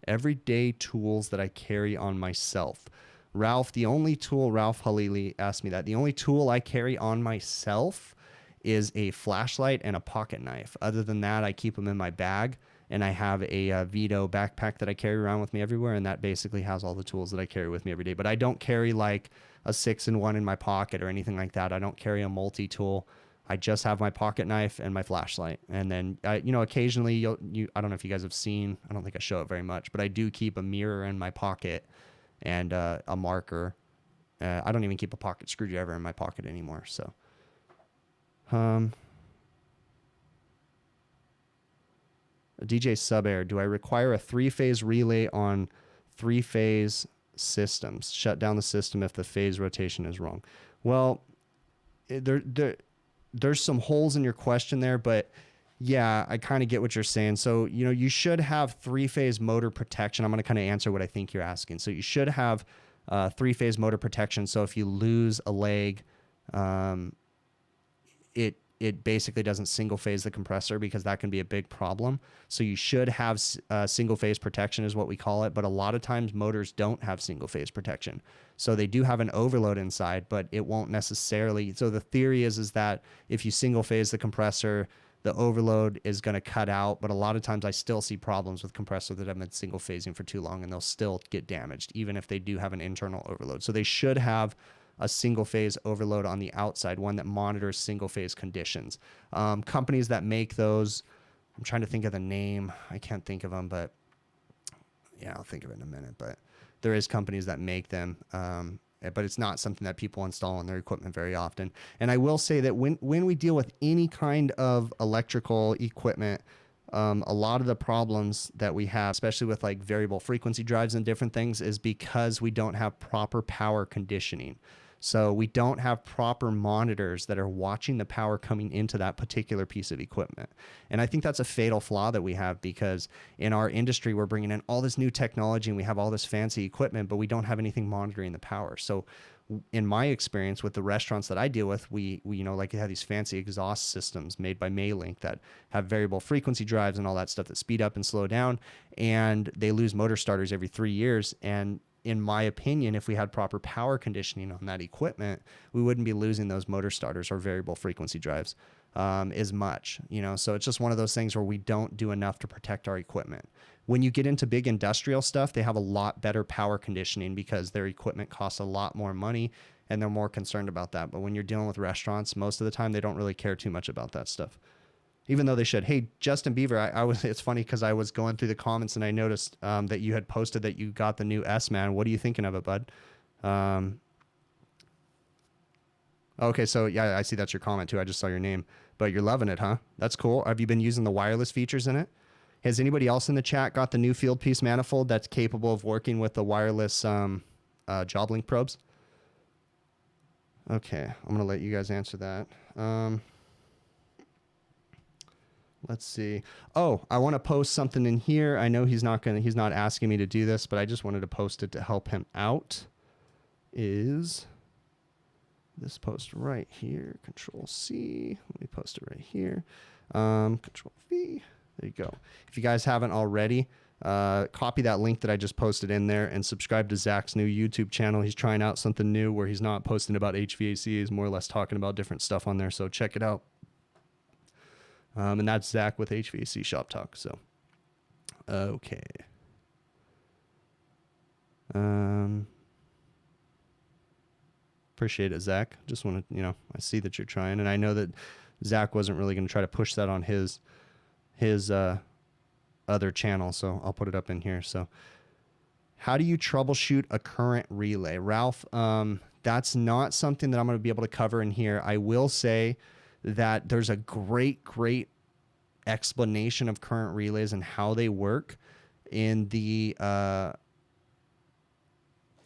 Everyday tools that I carry on myself. Ralph, the only tool, Ralph Halili asked me that. The only tool I carry on myself is a flashlight and a pocket knife. Other than that, I keep them in my bag. And I have a Vito backpack that I carry around with me everywhere, and that basically has all the tools that I carry with me every day. But I don't carry like a 6-in-1 in my pocket or anything like that. I don't carry a multi-tool. I just have my pocket knife and my flashlight. And then, you know, occasionally, I don't know if you guys have seen, I don't think I show it very much, but I do keep a mirror in my pocket and a marker. I don't even keep a pocket screwdriver in my pocket anymore. So, DJ Subair, do I require a 3-phase relay on 3-phase systems? Shut down the system if the phase rotation is wrong. Well, there's some holes in your question there, but yeah, I kind of get what you're saying. So, you know, you should have 3-phase motor protection. I'm going to kind of answer what I think you're asking. So you should have 3-phase motor protection. So if you lose a leg, it basically doesn't single phase the compressor, because that can be a big problem. So you should have single phase protection is what we call it. But a lot of times motors don't have single phase protection. So they do have an overload inside, but it won't necessarily. So the theory is that if you single phase the compressor, the overload is going to cut out. But a lot of times I still see problems with compressors that have been single phasing for too long, and they'll still get damaged, even if they do have an internal overload. So they should have a single phase overload on the outside, one that monitors single phase conditions. Companies that make those, I'm trying to think of the name. I can't think of them, but yeah, I'll think of it in a minute. But there is companies that make them, but it's not something that people install on their equipment very often. And I will say that when we deal with any kind of electrical equipment, a lot of the problems that we have, especially with like variable frequency drives and different things, is because we don't have proper power conditioning. So we don't have proper monitors that are watching the power coming into that particular piece of equipment. And I think that's a fatal flaw that we have, because in our industry, we're bringing in all this new technology and we have all this fancy equipment, but we don't have anything monitoring the power. So in my experience with the restaurants that I deal with, we like have these fancy exhaust systems made by Maylink that have variable frequency drives and all that stuff that speed up and slow down, and they lose motor starters every 3 years. And in my opinion, if we had proper power conditioning on that equipment, we wouldn't be losing those motor starters or variable frequency drives as much, so it's just one of those things where we don't do enough to protect our equipment. When you get into big industrial stuff, they have a lot better power conditioning because their equipment costs a lot more money and they're more concerned about that. But when you're dealing with restaurants, most of the time they don't really care too much about that stuff, even though they should. Hey, Justin Beaver, it's funny because I was going through the comments and I noticed that you had posted that you got the new S-Man. What are you thinking of it, bud? Okay, so yeah, I see that's your comment too. I just saw your name, but you're loving it, huh? That's cool. Have you been using the wireless features in it? Has anybody else in the chat got the new field piece manifold that's capable of working with the wireless job link probes? Okay, I'm going to let you guys answer that. Let's see. Oh, I want to post something in here. I know he's not asking me to do this, but I just wanted to post it to help him out. Is this post right here? Control C. Let me post it right here. Control V. There you go. If you guys haven't already, copy that link that I just posted in there and subscribe to Zach's new YouTube channel. He's trying out something new where he's not posting about HVAC. He's more or less talking about different stuff on there. So check it out. And that's Zach with HVAC Shop Talk. So, okay. Appreciate it, Zach. Just want to, I see that you're trying, and I know that Zach wasn't really going to try to push that on his other channel, so I'll put it up in here. So how do you troubleshoot a current relay? Ralph, that's not something that I'm going to be able to cover in here. I will say that there's a great explanation of current relays and how they work in the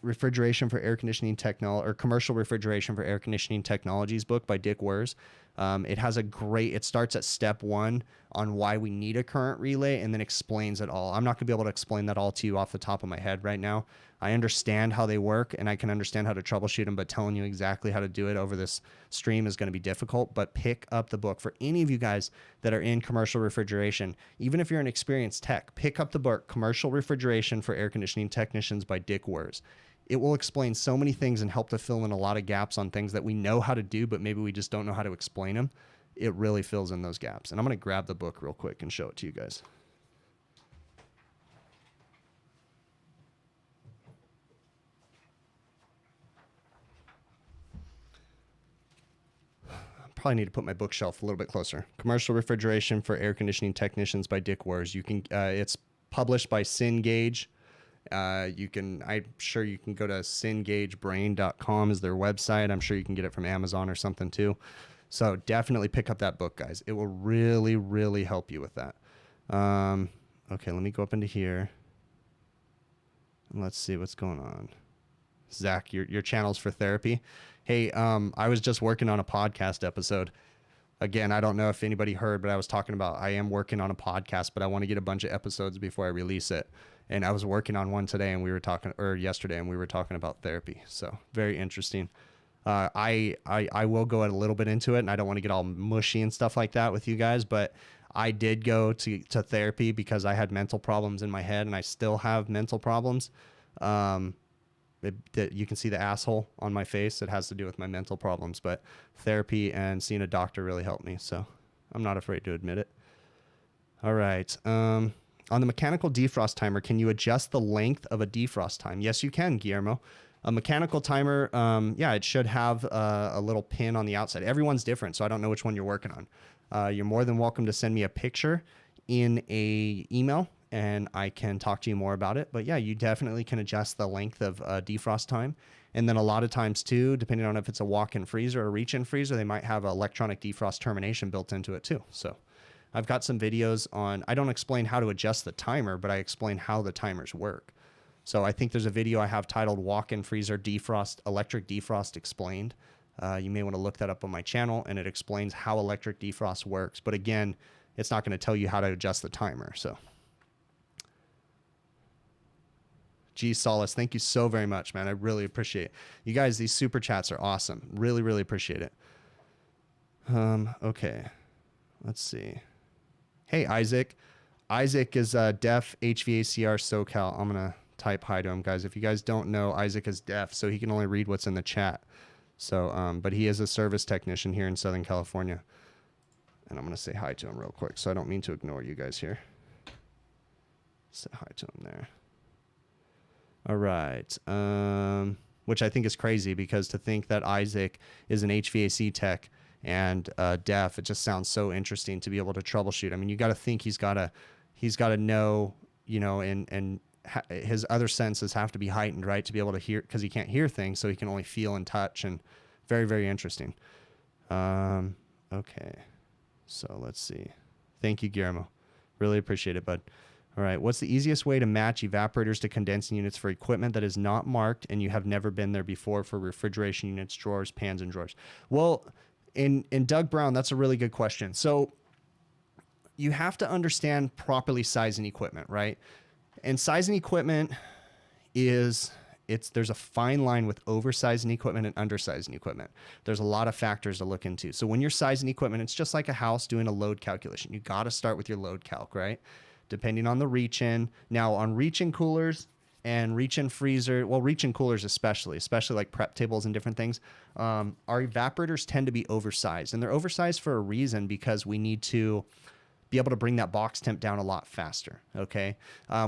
refrigeration for air conditioning technology, or commercial refrigeration for air conditioning technologies book by Dick Wers. It starts at step 1 on why we need a current relay and then explains it all. I'm not gonna be able to explain that all to you off the top of my head right now. I understand how they work and I can understand how to troubleshoot them, but telling you exactly how to do it over this stream is going to be difficult. But pick up the book. For any of you guys that are in commercial refrigeration, even if you're an experienced tech, pick up the book, Commercial Refrigeration for Air Conditioning Technicians by Dick Wers. It will explain so many things and help to fill in a lot of gaps on things that we know how to do, but maybe we just don't know how to explain them. It really fills in those gaps. And I'm going to grab the book real quick and show it to you guys. Probably need to put my bookshelf a little bit closer. Commercial Refrigeration for Air Conditioning Technicians by Dick Wers. You can, it's published by Cengage. I'm sure you can go to cengagebrain.com is their website. I'm sure you can get it from Amazon or something too. So definitely pick up that book, guys. It will really, really help you with that. Okay, let me go up into here and let's see what's going on. Zach, your channel's for therapy. Hey, I was just working on a podcast episode. Again, I don't know if anybody heard, but I was talking about I am working on a podcast, but I want to get a bunch of episodes before I release it. And I was working on one today, and yesterday, and we were talking about therapy. So very interesting. I will go a little bit into it, and I don't want to get all mushy and stuff like that with you guys, but I did go to therapy because I had mental problems in my head, and I still have mental problems. That you can see the asshole on my face. It has to do with my mental problems, but therapy and seeing a doctor really helped me. So I'm not afraid to admit it. All right. On the mechanical defrost timer, can you adjust the length of a defrost time? Yes, you can, Guillermo. A mechanical timer, it should have a little pin on the outside. Everyone's different, so I don't know which one you're working on. You're more than welcome to send me a picture in a email, and I can talk to you more about it. But yeah, you definitely can adjust the length of defrost time. And then a lot of times too, depending on if it's a walk-in freezer or a reach-in freezer, they might have electronic defrost termination built into it too. So I've got some videos on, I don't explain how to adjust the timer, but I explain how the timers work. So I think there's a video I have titled Walk-in Freezer Defrost, Electric Defrost Explained. You may want to look that up on my channel, and it explains how electric defrost works. But again, it's not going to tell you how to adjust the timer. So, G Solace, thank you so very much, man. I really appreciate it. You guys, these super chats are awesome. Really, really appreciate it. Okay, let's see. Hey, Isaac. Isaac is deaf, HVACR SoCal. I'm going to type hi to him, guys. If you guys don't know, Isaac is deaf, so he can only read what's in the chat. So, but he is a service technician here in Southern California. And I'm going to say hi to him real quick, so I don't mean to ignore you guys here. Say hi to him there. All right. Which I think is crazy, because to think that Isaac is an HVAC tech and deaf, it just sounds so interesting to be able to troubleshoot. I mean, you got to think he's got to know, you know, and his other senses have to be heightened, right, to be able to hear, because he can't hear things, so he can only feel and touch. And very, very interesting. Okay, so let's see. Thank you, Guillermo. Really appreciate it, bud. All right, what's the easiest way to match evaporators to condensing units for equipment that is not marked and you have never been there before for refrigeration units, drawers, pans, and drawers? Well, in Doug Brown, that's a really good question. So you have to understand properly sizing equipment, right? And sizing equipment is, there's a fine line with oversizing equipment and undersizing equipment. There's a lot of factors to look into. So when you're sizing equipment, it's just like a house doing a load calculation. You got to start with your load calc, right? Depending on the reach-in. Now, on reach-in coolers and reach-in freezer, well, reach-in coolers especially like prep tables and different things, our evaporators tend to be oversized. And they're oversized for a reason, because we need to be able to bring that box temp down a lot faster, okay?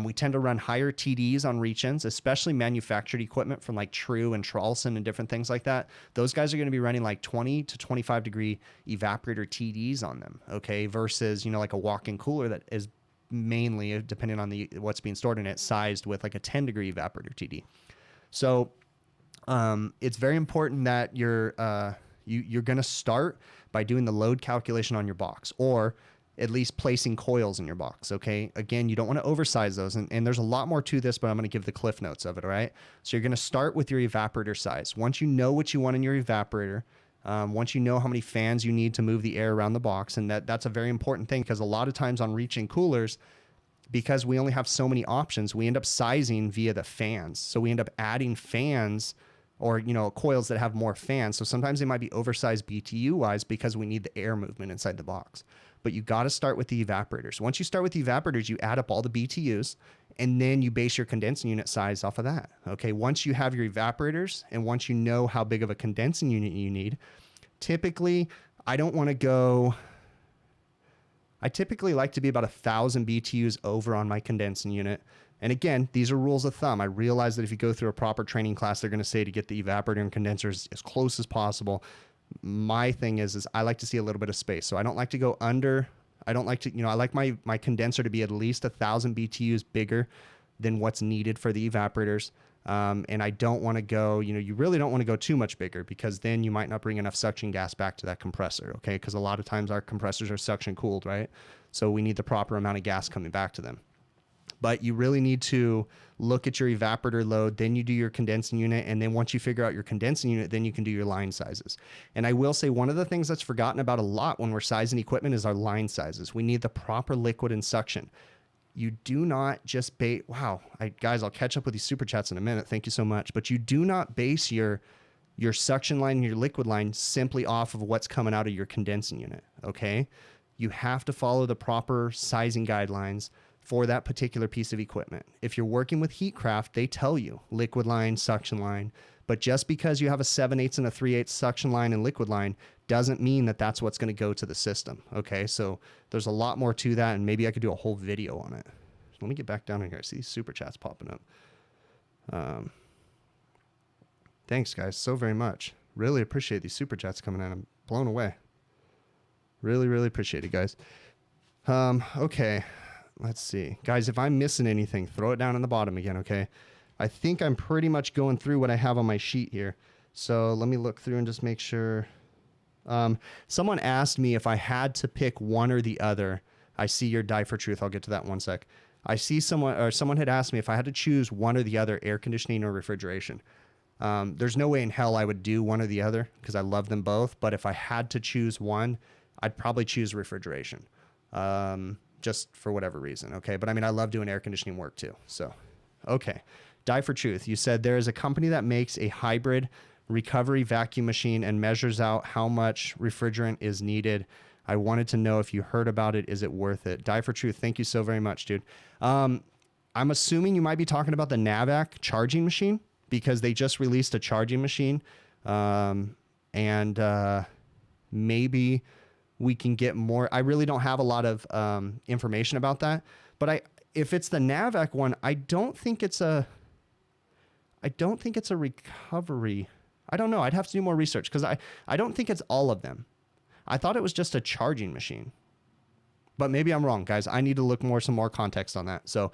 We tend to run higher TDs on reach-ins, especially manufactured equipment from like True and Trolson and different things like that. Those guys are going to be running like 20 to 25 degree evaporator TDs on them, okay? Versus, you know, like a walk-in cooler that is mainly, depending on what's being stored in it, sized with like a 10 degree evaporator TD. So it's very important that you're going to start by doing the load calculation on your box, or at least placing coils in your box, okay? Again, you don't want to oversize those, and there's a lot more to this, but I'm going to give the cliff notes of it, all right? So you're going to start with your evaporator size. Once you know what you want in your evaporator, once you know how many fans you need to move the air around the box, and that's a very important thing, because a lot of times on reach-in coolers, because we only have so many options, we end up sizing via the fans. So we end up adding fans, or, you know, coils that have more fans. So sometimes they might be oversized BTU-wise because we need the air movement inside the box. But you got to start with the evaporators. Once you start with the evaporators, you add up all the BTUs, and then you base your condensing unit size off of that. Okay, once you have your evaporators, and once you know how big of a condensing unit you need, typically, I typically like to be about 1,000 BTUs over on my condensing unit. And again, these are rules of thumb. I realize that if you go through a proper training class, they're going to say to get the evaporator and condensers as close as possible. My thing is I like to see a little bit of space. So I don't like to go under. I don't like to, you know, I like my condenser to be at least 1,000 BTUs bigger than what's needed for the evaporators. And I don't want to go, you know, you really don't want to go too much bigger, because then you might not bring enough suction gas back to that compressor, okay? Because a lot of times our compressors are suction cooled, right? So we need the proper amount of gas coming back to them. But you really need to look at your evaporator load, then you do your condensing unit, and then once you figure out your condensing unit, then you can do your line sizes. And I will say, one of the things that's forgotten about a lot when we're sizing equipment is our line sizes. We need the proper liquid and suction. You do not just base, guys, I'll catch up with these super chats in a minute. Thank you so much. But you do not base your suction line and your liquid line simply off of what's coming out of your condensing unit, okay? You have to follow the proper sizing guidelines for that particular piece of equipment. If you're working with Heatcraft, they tell you liquid line, suction line, but just because you have a 7/8 and a 3/8 suction line and liquid line doesn't mean that that's what's going to go to the system, okay? So there's a lot more to that, and maybe I could do a whole video on it. Let me get back down here. I see these super chats popping up. Thanks, guys, so very much. Really appreciate these super chats coming in. I'm blown away. Really, really appreciate it, guys. Okay. Let's see. Guys, if I'm missing anything, throw it down in the bottom again, okay? I think I'm pretty much going through what I have on my sheet here. So let me look through and just make sure. Someone asked me if I had to pick one or the other. I see your die for truth. I'll get to that in one sec. I see someone had asked me if I had to choose one or the other, air conditioning or refrigeration. There's no way in hell I would do one or the other because I love them both. But if I had to choose one, I'd probably choose refrigeration, just for whatever reason. Okay. But I mean, I love doing air conditioning work too. So, okay. Die for Truth. You said there is a company that makes a hybrid recovery vacuum machine and measures out how much refrigerant is needed. I wanted to know if you heard about it. Is it worth it? Die for Truth. Thank you so very much, dude. I'm assuming you might be talking about the Navac charging machine because they just released a charging machine. Maybe we can get more. I really don't have a lot of information about that, but if it's the Navac one, I don't think it's a recovery. I don't know. I'd have to do more research because I don't think it's all of them. I thought it was just a charging machine, but maybe I'm wrong, guys. I need to look some more context on that. So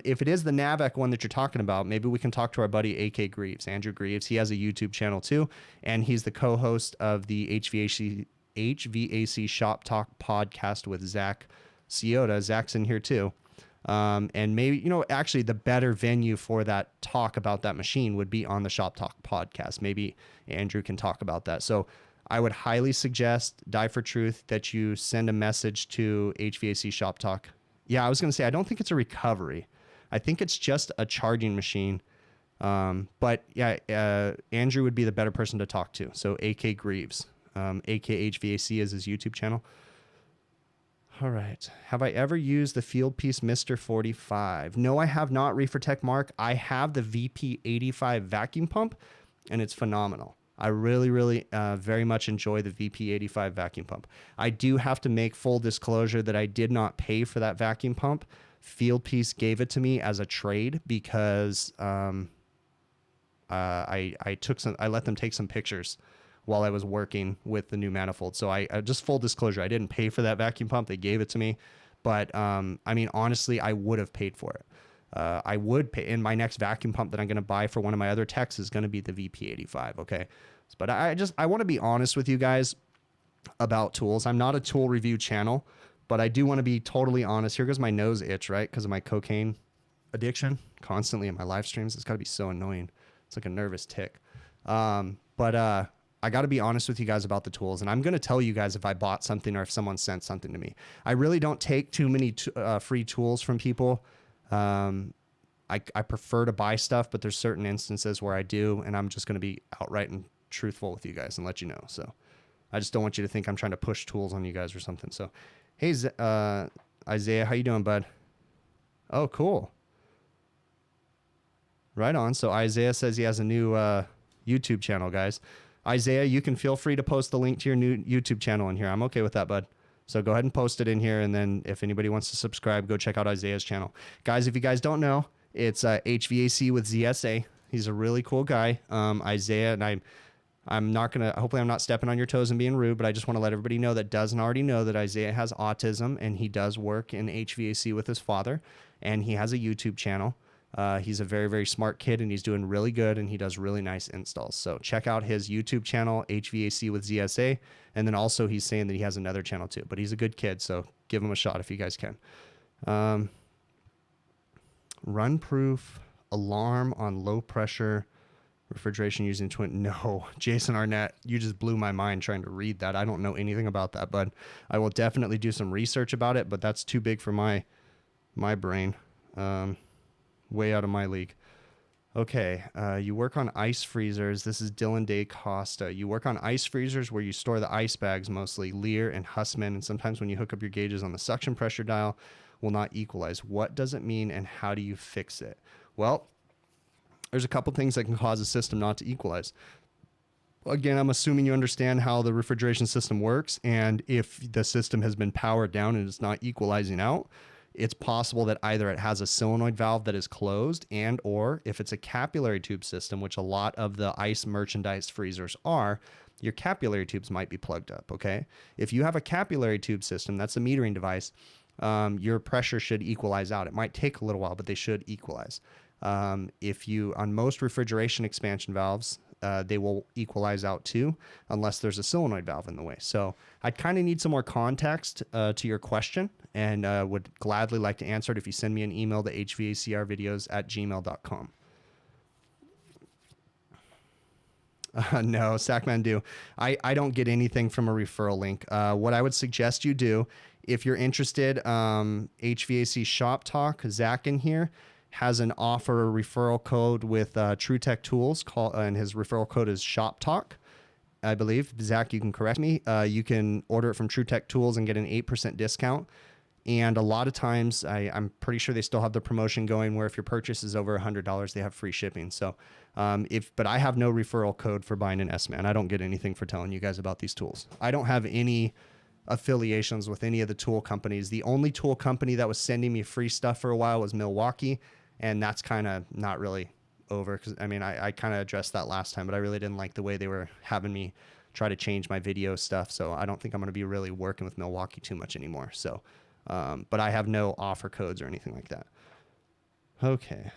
if it is the Navac one that you're talking about, maybe we can talk to our buddy AK Greaves, Andrew Greaves. He has a YouTube channel too, and he's the co-host of the HVAC Shop Talk podcast with Zach Ciota. Zach's in here too. And maybe, actually the better venue for that talk about that machine would be on the Shop Talk podcast. Maybe Andrew can talk about that. So I would highly suggest, Die for Truth, that you send a message to HVAC Shop Talk. Yeah, I was going to say, I don't think it's a recovery. I think it's just a charging machine. But yeah, Andrew would be the better person to talk to. So AK Greaves, AK HVAC is his YouTube channel. All right. Have I ever used the Fieldpiece Mr. 45? No, I have not, Reefer Mark. I have the VP85 vacuum pump, and it's phenomenal. I really, really very much enjoy the VP85 vacuum pump. I do have to make full disclosure that I did not pay for that vacuum pump. Fieldpiece gave it to me as a trade because I let them take some pictures while I was working with the new manifold. So I just full disclosure, I didn't pay for that vacuum pump. They gave it to me. But I mean, honestly, I would have paid for it. I would pay. And my next vacuum pump that I'm going to buy for one of my other techs is going to be the VP85. Okay. But I want to be honest with you guys about tools. I'm not a tool review channel, but I do want to be totally honest. Here goes my nose itch, right? Because of my cocaine addiction constantly in my live streams. It's got to be so annoying. It's like a nervous tick. I got to be honest with you guys about the tools, and I'm going to tell you guys if I bought something or if someone sent something to me. I really don't take too many free tools from people. I prefer to buy stuff, but there's certain instances where I do, and I'm just going to be outright and truthful with you guys and let you know. So I just don't want you to think I'm trying to push tools on you guys or something. So, hey, Isaiah, how you doing, bud? Oh, cool. Right on. So Isaiah says he has a new YouTube channel, guys. Isaiah, you can feel free to post the link to your new YouTube channel in here. I'm okay with that, bud. So go ahead and post it in here. And then if anybody wants to subscribe, go check out Isaiah's channel. Guys, if you guys don't know, it's HVAC with ZSA. He's a really cool guy. Isaiah, and I'm not going to, hopefully I'm not stepping on your toes and being rude, but I just want to let everybody know that doesn't already know that Isaiah has autism and he does work in HVAC with his father, and he has a YouTube channel. He's a very, very smart kid, and he's doing really good, and he does really nice installs. So check out his YouTube channel, HVAC with ZSA. And then also he's saying that he has another channel too, but he's a good kid. So give him a shot if you guys can. Run proof alarm on low pressure refrigeration using twin. No, Jason Arnett, you just blew my mind trying to read that. I don't know anything about that, but I will definitely do some research about it, but that's too big for my brain. Way out of my league. Okay, you work on ice freezers. This is Dylan Day Costa. You work on ice freezers where you store the ice bags, mostly Lear and Hussmann, and sometimes when you hook up your gauges on the suction pressure dial, will not equalize. What does it mean, and how do you fix it? Well, there's a couple things that can cause a system not to equalize. Again, I'm assuming you understand how the refrigeration system works, and if the system has been powered down and it's not equalizing out, it's possible that either it has a solenoid valve that is closed, and or if it's a capillary tube system, which a lot of the ice merchandise freezers are, your capillary tubes might be plugged up, okay? If you have a capillary tube system, that's a metering device, your pressure should equalize out. It might take a little while, but they should equalize. On most refrigeration expansion valves, they will equalize out too, unless there's a solenoid valve in the way. So I kind of need some more context to your question, and would gladly like to answer it if you send me an email to hvacrvideos@gmail.com. No, Sacmandu. I don't get anything from a referral link. What I would suggest you do, if you're interested, HVAC Shop Talk, Zach in here has an offer referral code with True Tech Tools, and his referral code is Shop Talk, I believe. Zach, you can correct me. You can order it from True Tech Tools and get an 8% discount. And a lot of times, I'm pretty sure they still have the promotion going where if your purchase is over $100, they have free shipping. So, but I have no referral code for buying an S-Man. I don't get anything for telling you guys about these tools. I don't have any affiliations with any of the tool companies. The only tool company that was sending me free stuff for a while was Milwaukee, and that's kind of not really over. Because I mean, I kind of addressed that last time, but I really didn't like the way they were having me try to change my video stuff. So I don't think I'm going to be really working with Milwaukee too much anymore. So. But I have no offer codes or anything like that. Okay.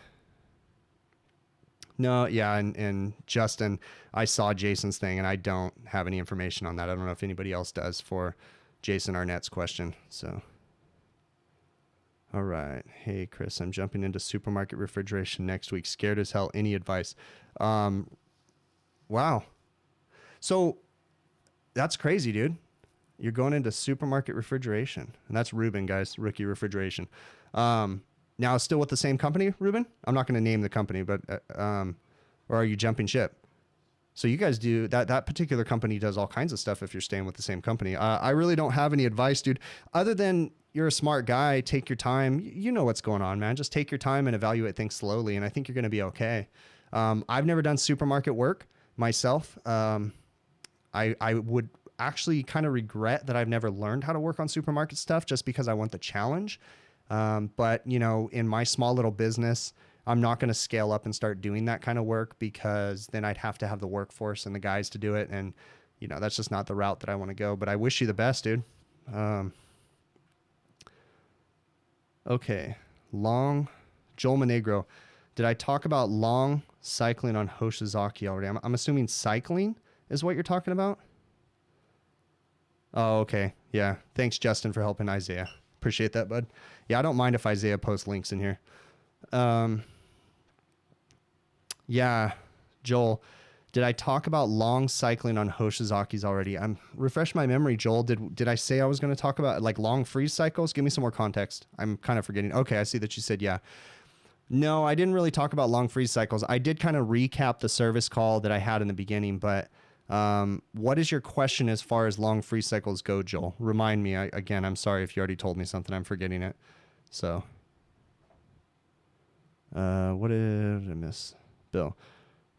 No, yeah, and Justin, I saw Jason's thing, and I don't have any information on that. I don't know if anybody else does for Jason Arnett's question. So, all right. Hey, Chris, I'm jumping into supermarket refrigeration next week. Scared as hell. Any advice? Wow. So that's crazy, dude. You're going into supermarket refrigeration. And that's Ruben, guys, Rookie Refrigeration. Now, still with the same company, Ruben? I'm not going to name the company, but or are you jumping ship? So you guys do, that particular company does all kinds of stuff if you're staying with the same company. I really don't have any advice, dude, other than you're a smart guy. Take your time. You know what's going on, man. Just take your time and evaluate things slowly, and I think you're going to be okay. I've never done supermarket work myself. I would actually kind of regret that I've never learned how to work on supermarket stuff just because I want the challenge. But you know, in my small little business, I'm not going to scale up and start doing that kind of work because then I'd have to have the workforce and the guys to do it. And you know, that's just not the route that I want to go, but I wish you the best, dude. Okay. Joel Monegro. Did I talk about long cycling on Hoshizaki already? I'm assuming cycling is what you're talking about. Oh, okay. Yeah. Thanks, Justin, for helping Isaiah. Appreciate that, bud. Yeah, I don't mind if Isaiah posts links in here. Yeah, Joel, did I talk about long cycling on Hoshizakis already? Refresh my memory, Joel. Did I say I was going to talk about like long freeze cycles? Give me some more context. I'm kind of forgetting. Okay, I see that you said yeah. No, I didn't really talk about long freeze cycles. I did kind of recap the service call that I had in the beginning, but what is your question as far as long freeze cycles go, Joel? Remind me. Again, I'm sorry if you already told me something. I'm forgetting it. So, what did I miss? Bill,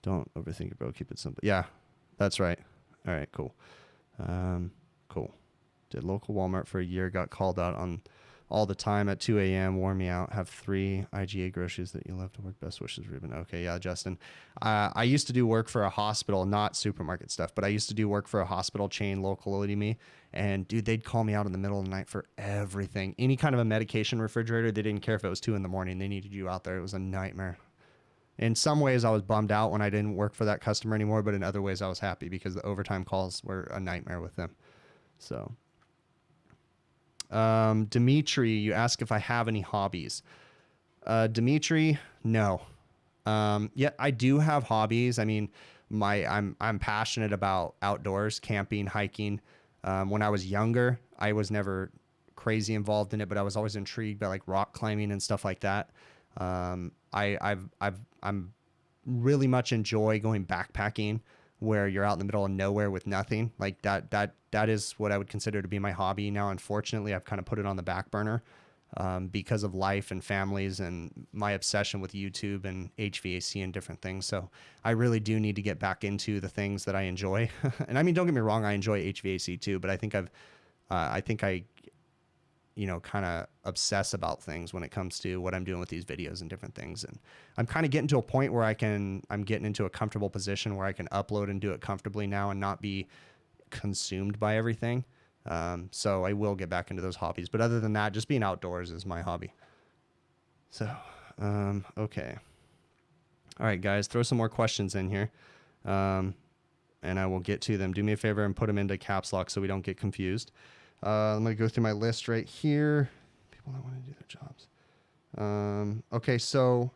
don't overthink it, bro. Keep it simple. Yeah, that's right. All right, cool. Cool. Did local Walmart for a year. Got called out on all the time at 2 a.m. Wore me out. Have 3 IGA groceries that you love to work. Best wishes, Ruben. Okay, yeah, Justin. I used to do work for a hospital, not supermarket stuff, but I used to do work for a hospital chain locally to me. And dude, they'd call me out in the middle of the night for everything. Any kind of a medication refrigerator, they didn't care if it was 2 a.m. They needed you out there. It was a nightmare. In some ways, I was bummed out when I didn't work for that customer anymore, but in other ways, I was happy because the overtime calls were a nightmare with them. So. Dimitri, you ask if I have any hobbies. Dimitri, no. Yeah, I do have hobbies. I mean, I'm passionate about outdoors, camping, hiking. When I was younger, I was never crazy involved in it, but I was always intrigued by like rock climbing and stuff like that. I'm really much enjoy going backpacking where you're out in the middle of nowhere with nothing like that is what I would consider to be my hobby. Now, unfortunately, I've kind of put it on the back burner because of life and families and my obsession with YouTube and HVAC and different things. So I really do need to get back into the things that I enjoy. And I mean, don't get me wrong, I enjoy HVAC too, but I think I you know, kind of obsess about things when it comes to what I'm doing with these videos and different things. And I'm kind of getting to a point where I'm getting into a comfortable position where I can upload and do it comfortably now and not be consumed by everything. So I will get back into those hobbies. But other than that, just being outdoors is my hobby. So, okay. All right, guys, throw some more questions in here. and I will get to them. Do me a favor and put them into caps lock so we don't get confused. I'm going to go through my list right here. People that want to do their jobs. Okay, so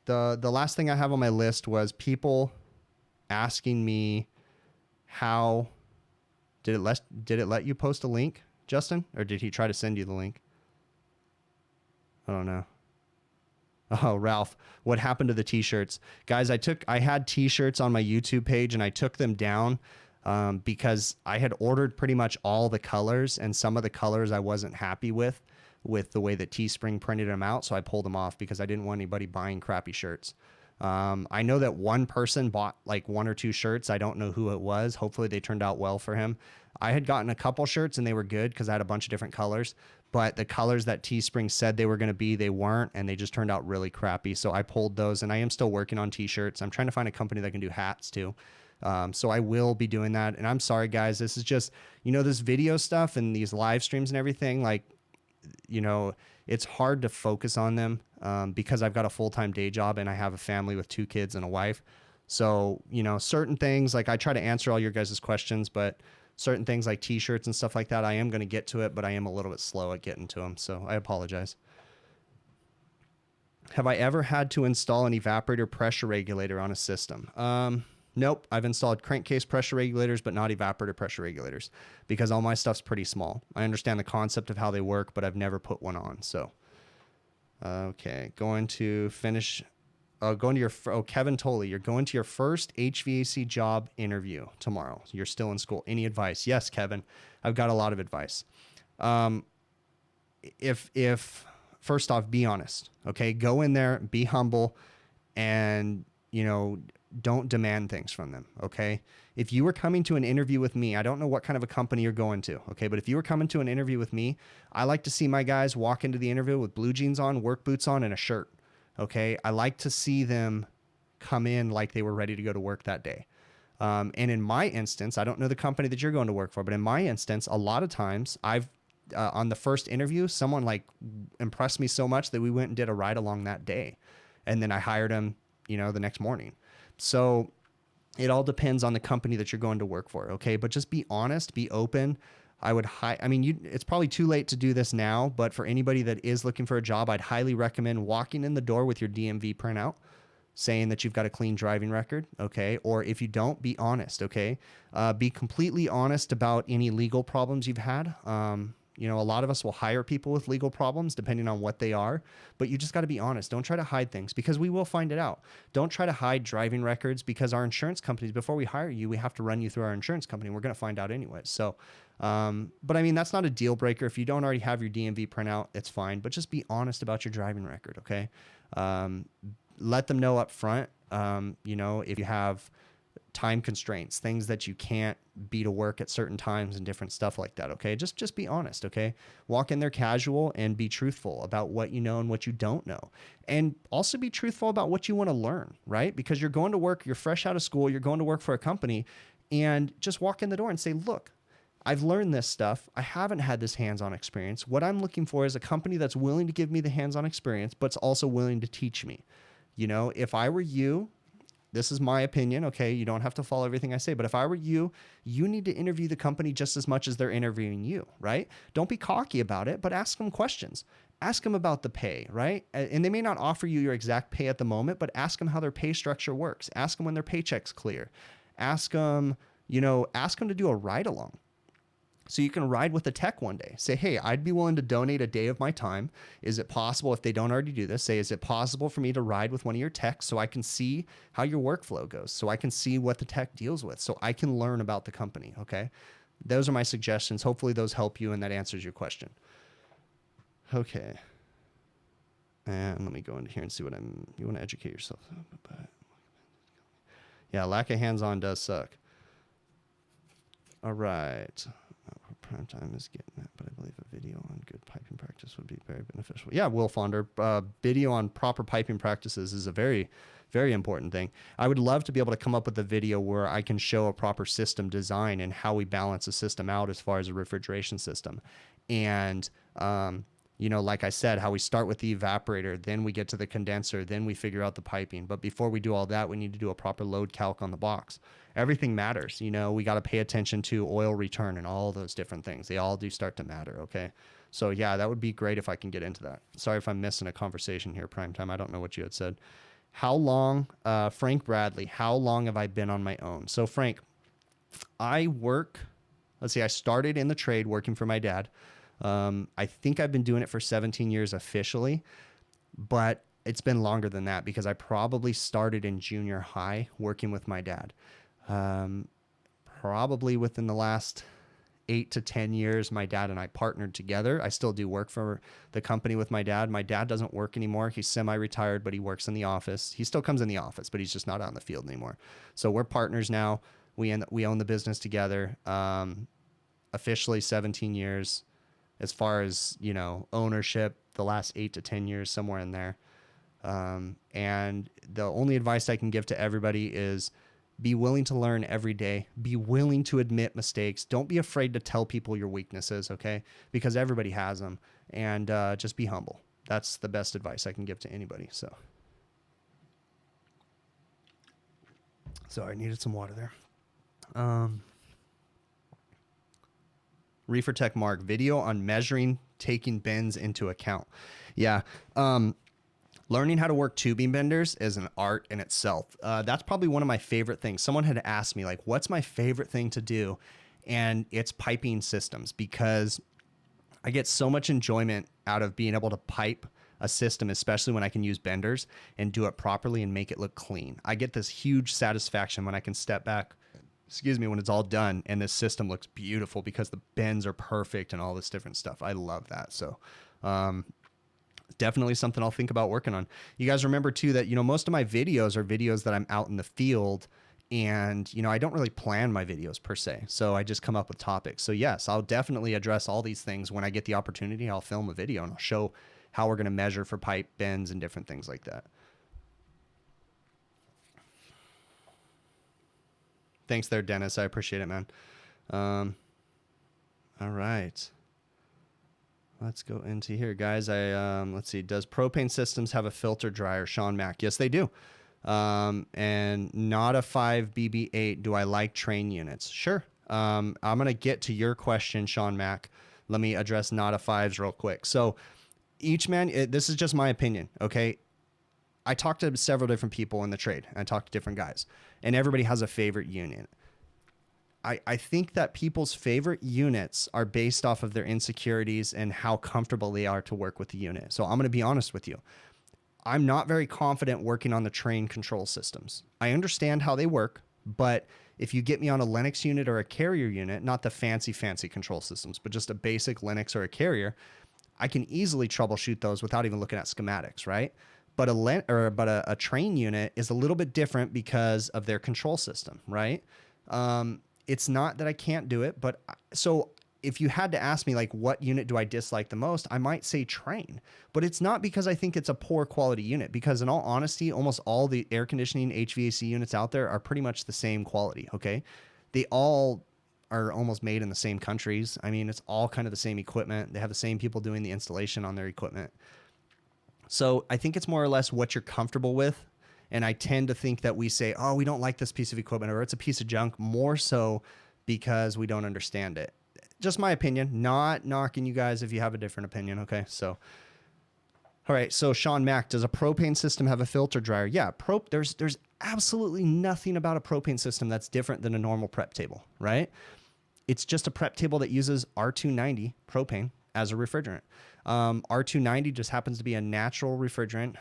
the last thing I have on my list was people asking me how did it let you post a link, Justin, or did he try to send you the link? I don't know. Oh, Ralph, what happened to the t-shirts? Guys, I had t-shirts on my YouTube page and I took them down because I had ordered pretty much all the colors, and some of the colors I wasn't happy with the way that Teespring printed them out. So I pulled them off because I didn't want anybody buying crappy shirts. I know that one person bought like 1 or 2 shirts. I don't know who it was. Hopefully they turned out well for him. I had gotten a couple shirts and they were good because I had a bunch of different colors, but the colors that Teespring said they were going to be, they weren't, and they just turned out really crappy. So I pulled those, and I am still working on t-shirts. I'm trying to find a company that can do hats too. So I will be doing that. And I'm sorry, guys, this is just, this video stuff and these live streams and everything, like, it's hard to focus on them because I've got a full-time day job and I have a family with 2 kids and a wife. So, certain things, like I try to answer all your guys' questions, but certain things like t-shirts and stuff like that, I am going to get to it, but I am a little bit slow at getting to them. So I apologize. Have I ever had to install an evaporator pressure regulator on a system? Nope. I've installed crankcase pressure regulators, but not evaporator pressure regulators because all my stuff's pretty small. I understand the concept of how they work, but I've never put one on. So, okay. Going to Kevin Tolley, you're going to your first HVAC job interview tomorrow. You're still in school. Any advice? Yes, Kevin. I've got a lot of advice. If first off, be honest. Okay. Go in there, be humble, and, don't demand things from them. Okay. If you were coming to an interview with me, I don't know what kind of a company you're going to. Okay. But if you were coming to an interview with me, I like to see my guys walk into the interview with blue jeans on, work boots on, and a shirt. Okay. I like to see them come in like they were ready to go to work that day. And in my instance, I don't know the company that you're going to work for, but in my instance, a lot of times on the first interview, someone like impressed me so much that we went and did a ride along that day. And then I hired him, the next morning. So it all depends on the company that you're going to work for. Okay. But just be honest, be open. It's probably too late to do this now, but for anybody that is looking for a job, I'd highly recommend walking in the door with your DMV printout saying that you've got a clean driving record. Okay. Or if you don't, be honest. Okay. Be completely honest about any legal problems you've had. A lot of us will hire people with legal problems depending on what they are, but you just got to be honest. Don't try to hide things because we will find it out. Don't try to hide driving records because our insurance companies, before we hire you, we have to run you through our insurance company. And we're going to find out anyway. So, but that's not a deal breaker. If you don't already have your DMV printout, it's fine, but just be honest about your driving record. Okay. Let them know up front, if you have time constraints, things that you can't be to work at certain times and different stuff like that. Okay. Just be honest. Okay. Walk in there casual and be truthful about what you know and what you don't know. And also be truthful about what you want to learn, right? Because you're going to work, you're fresh out of school, you're going to work for a company, and just walk in the door and say, look, I've learned this stuff. I haven't had this hands-on experience. What I'm looking for is a company that's willing to give me the hands-on experience, but's also willing to teach me. If I were you, this is my opinion, okay? You don't have to follow everything I say, but if I were you, you need to interview the company just as much as they're interviewing you, right? Don't be cocky about it, but ask them questions. Ask them about the pay, right? And they may not offer you your exact pay at the moment, but ask them how their pay structure works. Ask them when their paycheck's clear. Ask them to do a ride along. So you can ride with a tech one day. Say, hey, I'd be willing to donate a day of my time. Is it possible, if they don't already do this, say, is it possible for me to ride with one of your techs so I can see how your workflow goes, so I can see what the tech deals with, so I can learn about the company, okay? Those are my suggestions. Hopefully those help you and that answers your question. Okay. And let me go into here and see you want to educate yourself. Yeah, lack of hands-on does suck. All right. Prime time is getting that, but I believe a video on good piping practice would be very beneficial. Yeah, Will Fonder, video on proper piping practices is a very, very important thing. I would love to be able to come up with a video where I can show a proper system design and how we balance a system out as far as a refrigeration system. And You know, like I said, how we start with the evaporator, then we get to the condenser, then we figure out the piping. But before we do all that, we need to do a proper load calc on the box. Everything matters. You know, we got to pay attention to oil return and all those different things. They all do start to matter. Okay. So yeah, that would be great if I can get into that. Sorry if I'm missing a conversation here, Primetime. I don't know what you had said. How long, Frank Bradley, how long have I been on my own? So Frank, I started in the trade working for my dad. I think I've been doing it for 17 years officially, but it's been longer than that because I probably started in junior high working with my dad. Probably within the last 8 to 10 years, my dad and I partnered together. I still do work for the company with my dad. My dad doesn't work anymore. He's semi-retired, but he works in the office. He still comes in the office, but he's just not out in the field anymore. So we're partners now. We own the business together. Officially 17 years. As far as, you know, ownership, the last 8 to 10 years, somewhere in there. And the only advice I can give to everybody is be willing to learn every day. Be willing to admit mistakes. Don't be afraid to tell people your weaknesses, okay? Because everybody has them. And just be humble. That's the best advice I can give to anybody. So I needed some water there. Reefer Tech Mark, video on measuring, taking bends into account. Yeah. Learning how to work tubing benders is an art in itself. That's probably one of my favorite things. Someone had asked me, like, what's my favorite thing to do? And it's piping systems, because I get so much enjoyment out of being able to pipe a system, especially when I can use benders and do it properly and make it look clean. I get this huge satisfaction when I can step back, when it's all done and this system looks beautiful because the bends are perfect and all this different stuff. I love that. So, definitely something I'll think about working on. You guys remember too that, you know, most of my videos are videos that I'm out in the field, and, you know, I don't really plan my videos per se. So I just come up with topics. So yes, I'll definitely address all these things when I get the opportunity. I'll film a video and I'll show how we're going to measure for pipe bends and different things like that. Thanks there, Dennis. I appreciate it, man. All right. Let's go into here, guys. Let's see. Does propane systems have a filter dryer? Sean Mack. Yes, they do. And not a 5 BB8. Do I like train units? Sure. I'm going to get to your question, Sean Mack. Let me address not a 5s real quick. So this is just my opinion. Okay. I talked to several different people in the trade. I talked to different guys, and everybody has a favorite unit. I think that people's favorite units are based off of their insecurities and how comfortable they are to work with the unit. So I'm going to be honest with you. I'm not very confident working on the train control systems. I understand how they work, but if you get me on a Linux unit or a carrier unit, not the fancy control systems, but just a basic Linux or a carrier, I can easily troubleshoot those without even looking at schematics, right? But a train unit is a little bit different because of their control system, right? It's not that I can't do it, but so if you had to ask me, like, what unit do I dislike the most, I might say train, but it's not because I think it's a poor quality unit, because in all honesty, almost all the air conditioning HVAC units out there are pretty much the same quality. Okay. They all are almost made in the same countries. I mean, it's all kind of the same equipment. They have the same people doing the installation on their equipment. So I think it's more or less what you're comfortable with. And I tend to think that we say, oh, we don't like this piece of equipment, or it's a piece of junk, more so because we don't understand it. Just my opinion, not knocking you guys if you have a different opinion. Okay. So, all right. So Sean Mack, does a propane system have a filter dryer? Yeah. There's absolutely nothing about a propane system that's different than a normal prep table, right? It's just a prep table that uses R290 propane as a refrigerant. R290 just happens to be a natural refrigerant.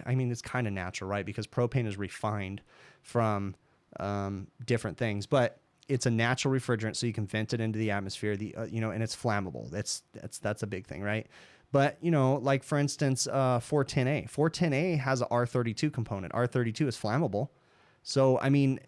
I mean, it's kind of natural, right? Because propane is refined from different things, but it's a natural refrigerant, so you can vent it into the atmosphere. And it's flammable. That's a big thing, right? But like for instance, 410A. 410A has a R32 component. R32 is flammable, so I mean,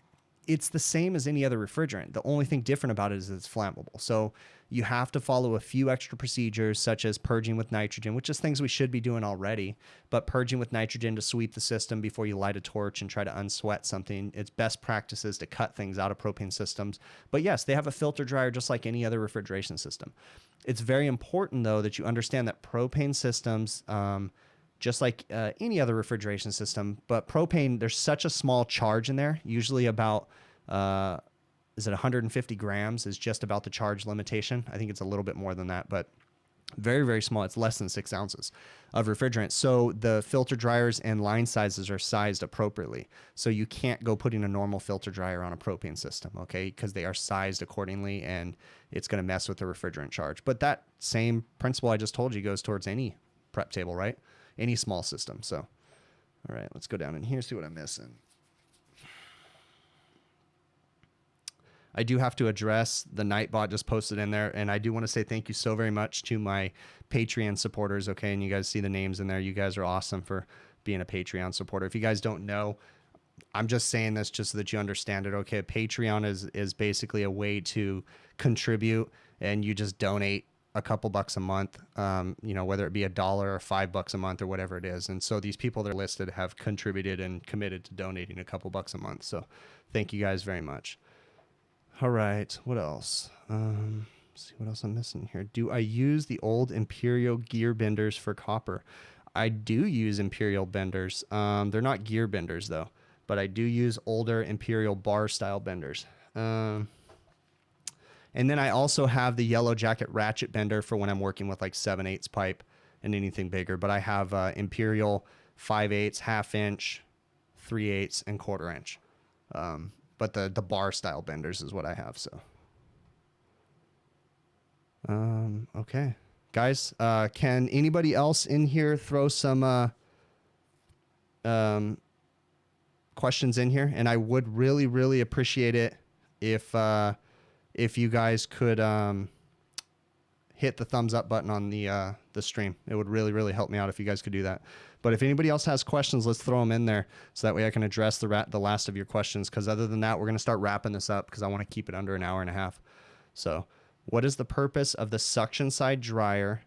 it's the same as any other refrigerant. The only thing different about it is it's flammable. So you have to follow a few extra procedures, such as purging with nitrogen, which is things we should be doing already, but purging with nitrogen to sweep the system before you light a torch and try to unsweat something. It's best practices to cut things out of propane systems. But yes, they have a filter dryer just like any other refrigeration system. It's very important, though, that you understand that propane systems, just like any other refrigeration system, but propane, there's such a small charge in there, usually about, is it 150 grams is just about the charge limitation. I think it's a little bit more than that, but very, very small. It's less than 6 ounces of refrigerant. So the filter dryers and line sizes are sized appropriately. So you can't go putting a normal filter dryer on a propane system, okay? Because they are sized accordingly and it's going to mess with the refrigerant charge. But that same principle I just told you goes towards any prep table, right? Any small system. So, all right, let's go down in here, see what I'm missing. I do have to address the Nightbot just posted in there, and I do want to say thank you so very much to my Patreon supporters, okay? And you guys see the names in there. You guys are awesome for being a Patreon supporter. If you guys don't know, I'm just saying this just so that you understand it, okay? Patreon is basically a way to contribute, and you just donate a couple bucks a month, you know, whether it be $1 or $5 a month or whatever it is. And so these people that are listed have contributed and committed to donating a couple bucks a month. So thank you guys very much. All right. What else? Let's see what else I'm missing here. Do I use the old Imperial gear benders for copper? I do use Imperial benders. They're not gear benders though, but I do use older Imperial bar style benders. And then I also have the Yellow Jacket ratchet bender for when I'm working with like 7/8 pipe and anything bigger. But I have Imperial 5/8, half inch, 3/8, and 1/4 inch. But the bar style benders is what I have. So, okay, guys, can anybody else in here throw some questions in here? And I would really, really appreciate it if you guys could hit the thumbs up button on the stream. It would really, really help me out if you guys could do that. But if anybody else has questions, let's throw them in there so that way I can address the last of your questions. Because other than that, we're going to start wrapping this up because I want to keep it under an hour and a half. So what is the purpose of the suction side dryer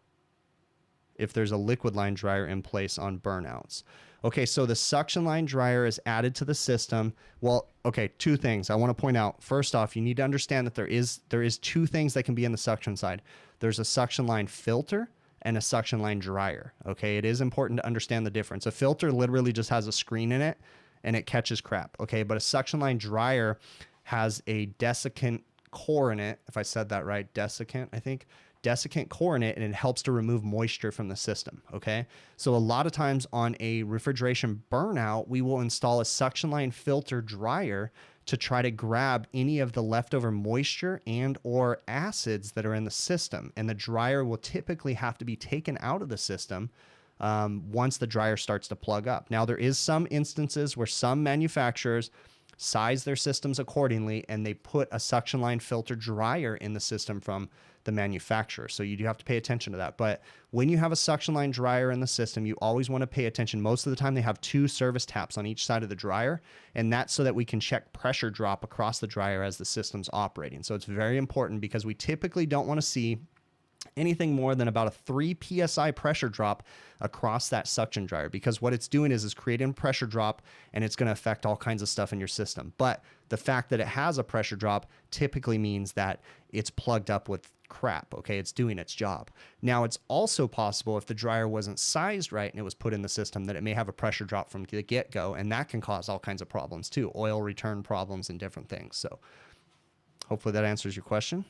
if there's a liquid line dryer in place on burnouts? Okay, so the suction line dryer is added to the system. Well, okay, two things I want to point out. First off, you need to understand that there is two things that can be in the suction side. There's a suction line filter and a suction line dryer. Okay, it is important to understand the difference. A filter literally just has a screen in it and it catches crap. Okay, but a suction line dryer has a desiccant core in it. If I said that right, desiccant, I think. Desiccant core in it, and it helps to remove moisture from the system. Okay, so a lot of times on a refrigeration burnout, we will install a suction line filter dryer to try to grab any of the leftover moisture and or acids that are in the system, and the dryer will typically have to be taken out of the system once the dryer starts to plug up. Now, there is some instances where some manufacturers size their systems accordingly, and they put a suction line filter dryer in the system from the manufacturer. So you do have to pay attention to that. But when you have a suction line dryer in the system, you always want to pay attention. Most of the time they have 2 service taps on each side of the dryer, and that's so that we can check pressure drop across the dryer as the system's operating. So it's very important because we typically don't want to see anything more than about a 3 psi pressure drop across that suction dryer, because what it's doing is creating pressure drop, and it's going to affect all kinds of stuff in your system. But the fact that it has a pressure drop typically means that it's plugged up with crap. Okay, it's doing its job. Now, it's also possible if the dryer wasn't sized right and it was put in the system that it may have a pressure drop from the get-go, and that can cause all kinds of problems too, oil return problems and different things. So hopefully that answers your question.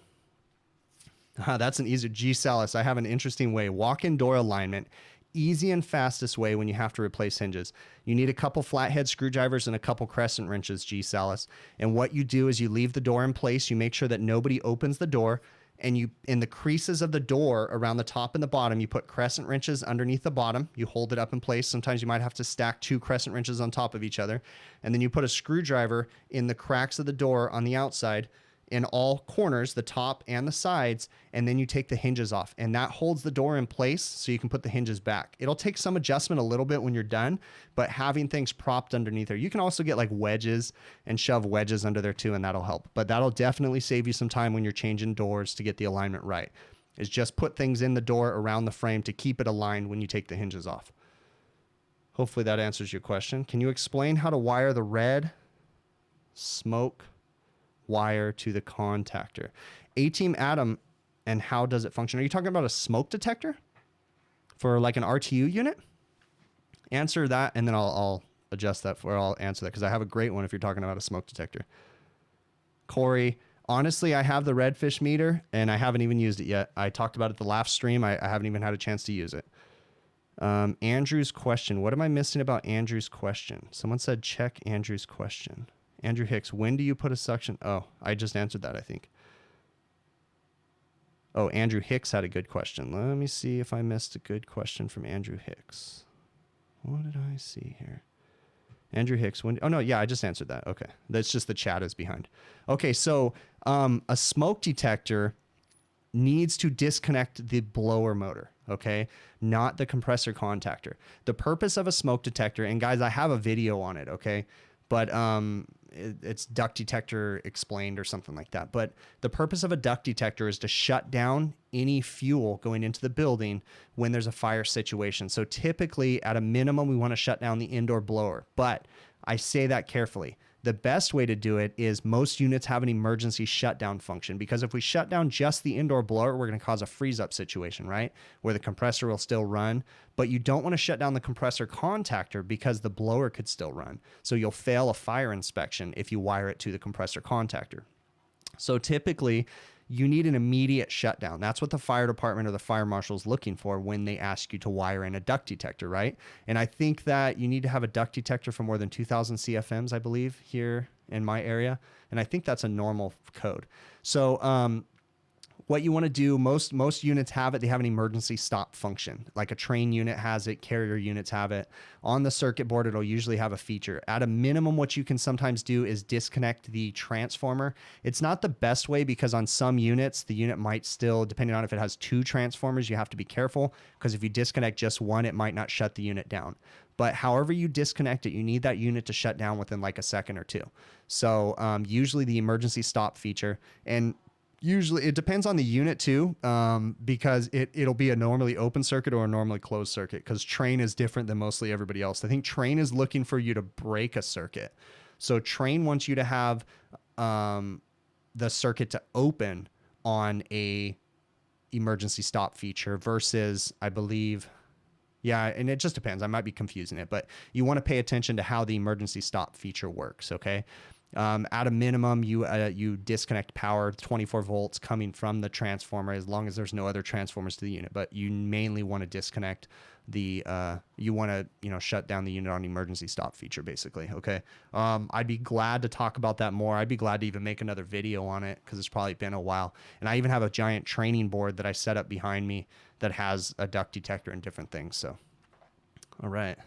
That's an easy G Salis. I have an interesting way. Walk-in door alignment. Easy and fastest way when you have to replace hinges. You need a couple flathead screwdrivers and a couple crescent wrenches, G Salis. And what you do is you leave the door in place. You make sure that nobody opens the door. And you, in the creases of the door around the top and the bottom, you put crescent wrenches underneath the bottom. You hold it up in place. Sometimes you might have to stack 2 crescent wrenches on top of each other. And then you put a screwdriver in the cracks of the door on the outside. in all corners, the top and the sides, and then you take the hinges off, and that holds the door in place so you can put the hinges back. It'll take some adjustment a little bit when you're done, but having things propped underneath there, you can also get like wedges and shove wedges under there too, and that'll help. But that'll definitely save you some time when you're changing doors to get the alignment right, is just put things in the door around the frame to keep it aligned when you take the hinges off. Hopefully that answers your question. Can you explain how to wire the red smoke wire to the contactor? A-Team Adam, and how does it function? Are you talking about a smoke detector for like an RTU unit? Answer that, and then I'll adjust that for, I'll answer that because I have a great one if you're talking about a smoke detector. Corey, honestly, I have the redfish meter and I haven't even used it yet. I talked about it the last stream. I haven't even had a chance to use it. Andrew's question. What am I missing about Andrew's question? Someone said check Andrew's question. Andrew Hicks, when do you put a suction? Oh, I just answered that, I think. Oh, Andrew Hicks had a good question. Let me see if I missed a good question from Andrew Hicks. What did I see here? Andrew Hicks, when? Oh, no, yeah, I just answered that. Okay. That's just the chat is behind. Okay, so a smoke detector needs to disconnect the blower motor, okay? Not the compressor contactor. The purpose of a smoke detector, and guys, I have a video on it, okay? But it's duct detector explained or something like that. But the purpose of a duct detector is to shut down any fuel going into the building when there's a fire situation. So typically, at a minimum, we want to shut down the indoor blower. But I say that carefully. The best way to do it is most units have an emergency shutdown function, because if we shut down just the indoor blower, we're going to cause a freeze up situation, right? Where the compressor will still run, but you don't want to shut down the compressor contactor because the blower could still run. So you'll fail a fire inspection if you wire it to the compressor contactor. So typically, you need an immediate shutdown. That's what the fire department or the fire marshal is looking for when they ask you to wire in a duct detector, right? And I think that you need to have a duct detector for more than 2,000 CFMs, I believe, here in my area. And I think that's a normal code. So what you want to do, most units have it. They have an emergency stop function. Like a train unit has it, carrier units have it. On the circuit board, it'll usually have a feature. At a minimum, what you can sometimes do is disconnect the transformer. It's not the best way because on some units, the unit might still, depending on if it has two transformers, you have to be careful, because if you disconnect just one, it might not shut the unit down. But however you disconnect it, you need that unit to shut down within like a second or two. So usually the emergency stop feature, and usually it depends on the unit too, because it'll be a normally open circuit or a normally closed circuit, because train is different than mostly everybody else. I think train is looking for you to break a circuit. So train wants you to have the circuit to open on a emergency stop feature versus, I believe, yeah, and it just depends. I might be confusing it, but you want to pay attention to how the emergency stop feature works, okay? At a minimum, you disconnect power, 24 volts coming from the transformer, as long as there's no other transformers to the unit. But you mainly want to disconnect the, you want to, shut down the unit on emergency stop feature, basically. Okay. I'd be glad to talk about that more. I'd be glad to even make another video on it, because it's probably been a while. And I even have a giant training board that I set up behind me that has a duct detector and different things. So, all right.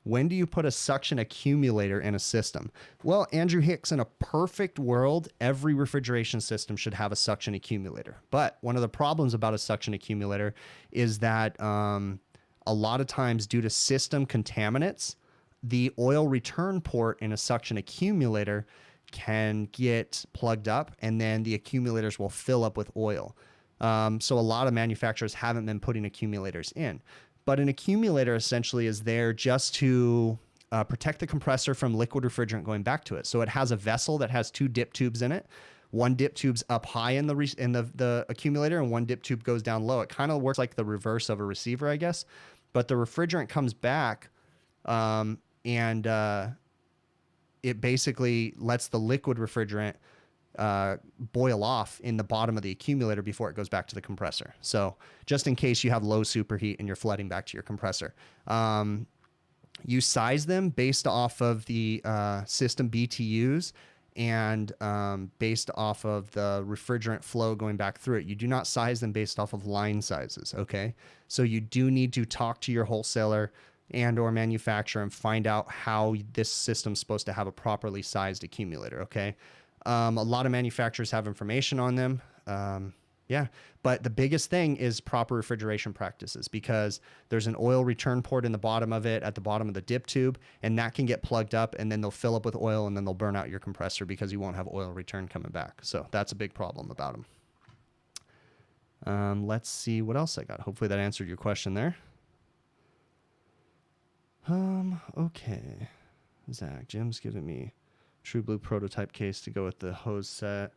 When do you put a suction accumulator in a system? Well, Andrew Hicks, in a perfect world, every refrigeration system should have a suction accumulator. But one of the problems about a suction accumulator is that a lot of times, due to system contaminants, the oil return port in a suction accumulator can get plugged up, and then the accumulators will fill up with oil. So a lot of manufacturers haven't been putting accumulators in. But an accumulator essentially is there just to protect the compressor from liquid refrigerant going back to it. So it has a vessel that has two dip tubes in it. One dip tube's up high in the accumulator, and one dip tube goes down low. It kind of works like the reverse of a receiver, I guess. But the refrigerant comes back, and it basically lets the liquid refrigerant boil off in the bottom of the accumulator before it goes back to the compressor. So just in case you have low superheat and you're flooding back to your compressor, you size them based off of the system BTUs and based off of the refrigerant flow going back through it. You do not size them based off of line sizes. Okay. So you do need to talk to your wholesaler and or manufacturer and find out how this system's supposed to have a properly sized accumulator. Okay. A lot of manufacturers have information on them. Yeah, but the biggest thing is proper refrigeration practices, because there's an oil return port in the bottom of it, at the bottom of the dip tube, and that can get plugged up, and then they'll fill up with oil, and then they'll burn out your compressor because you won't have oil return coming back. So that's a big problem about them. Let's see what else I got. Hopefully that answered your question there. Okay. Zach, Jim's giving me True Blue prototype case to go with the hose set.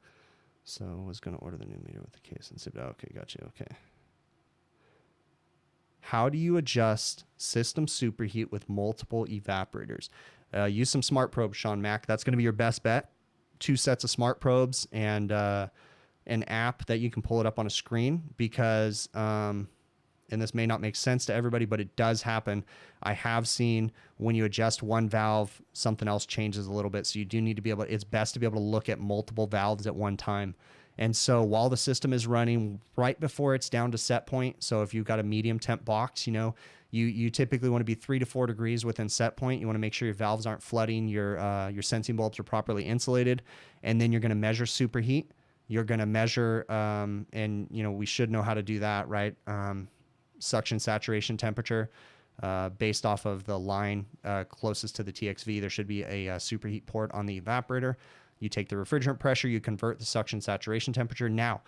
So I was going to order the new meter with the case and zip it out. Okay, got you. Okay. How do you adjust system superheat with multiple evaporators? Use some smart probes, Sean Mack. That's going to be your best bet. 2 sets of smart probes and an app that you can pull it up on a screen, because, and this may not make sense to everybody, but it does happen. I have seen when you adjust one valve, something else changes a little bit. So you do need to be able, it's best to be able to look at multiple valves at one time. And so while the system is running, right before it's down to set point, so if you've got a medium temp box, you know, you typically want to be 3 to 4 degrees within set point. You want to make sure your valves aren't flooding, your sensing bulbs are properly insulated, and then you're going to measure superheat. You're going to measure, and you know, we should know how to do that, right? Suction saturation temperature, based off of the line closest to the TXV. There should be a superheat port on the evaporator. You take the refrigerant pressure, you convert the suction saturation temperature. Now,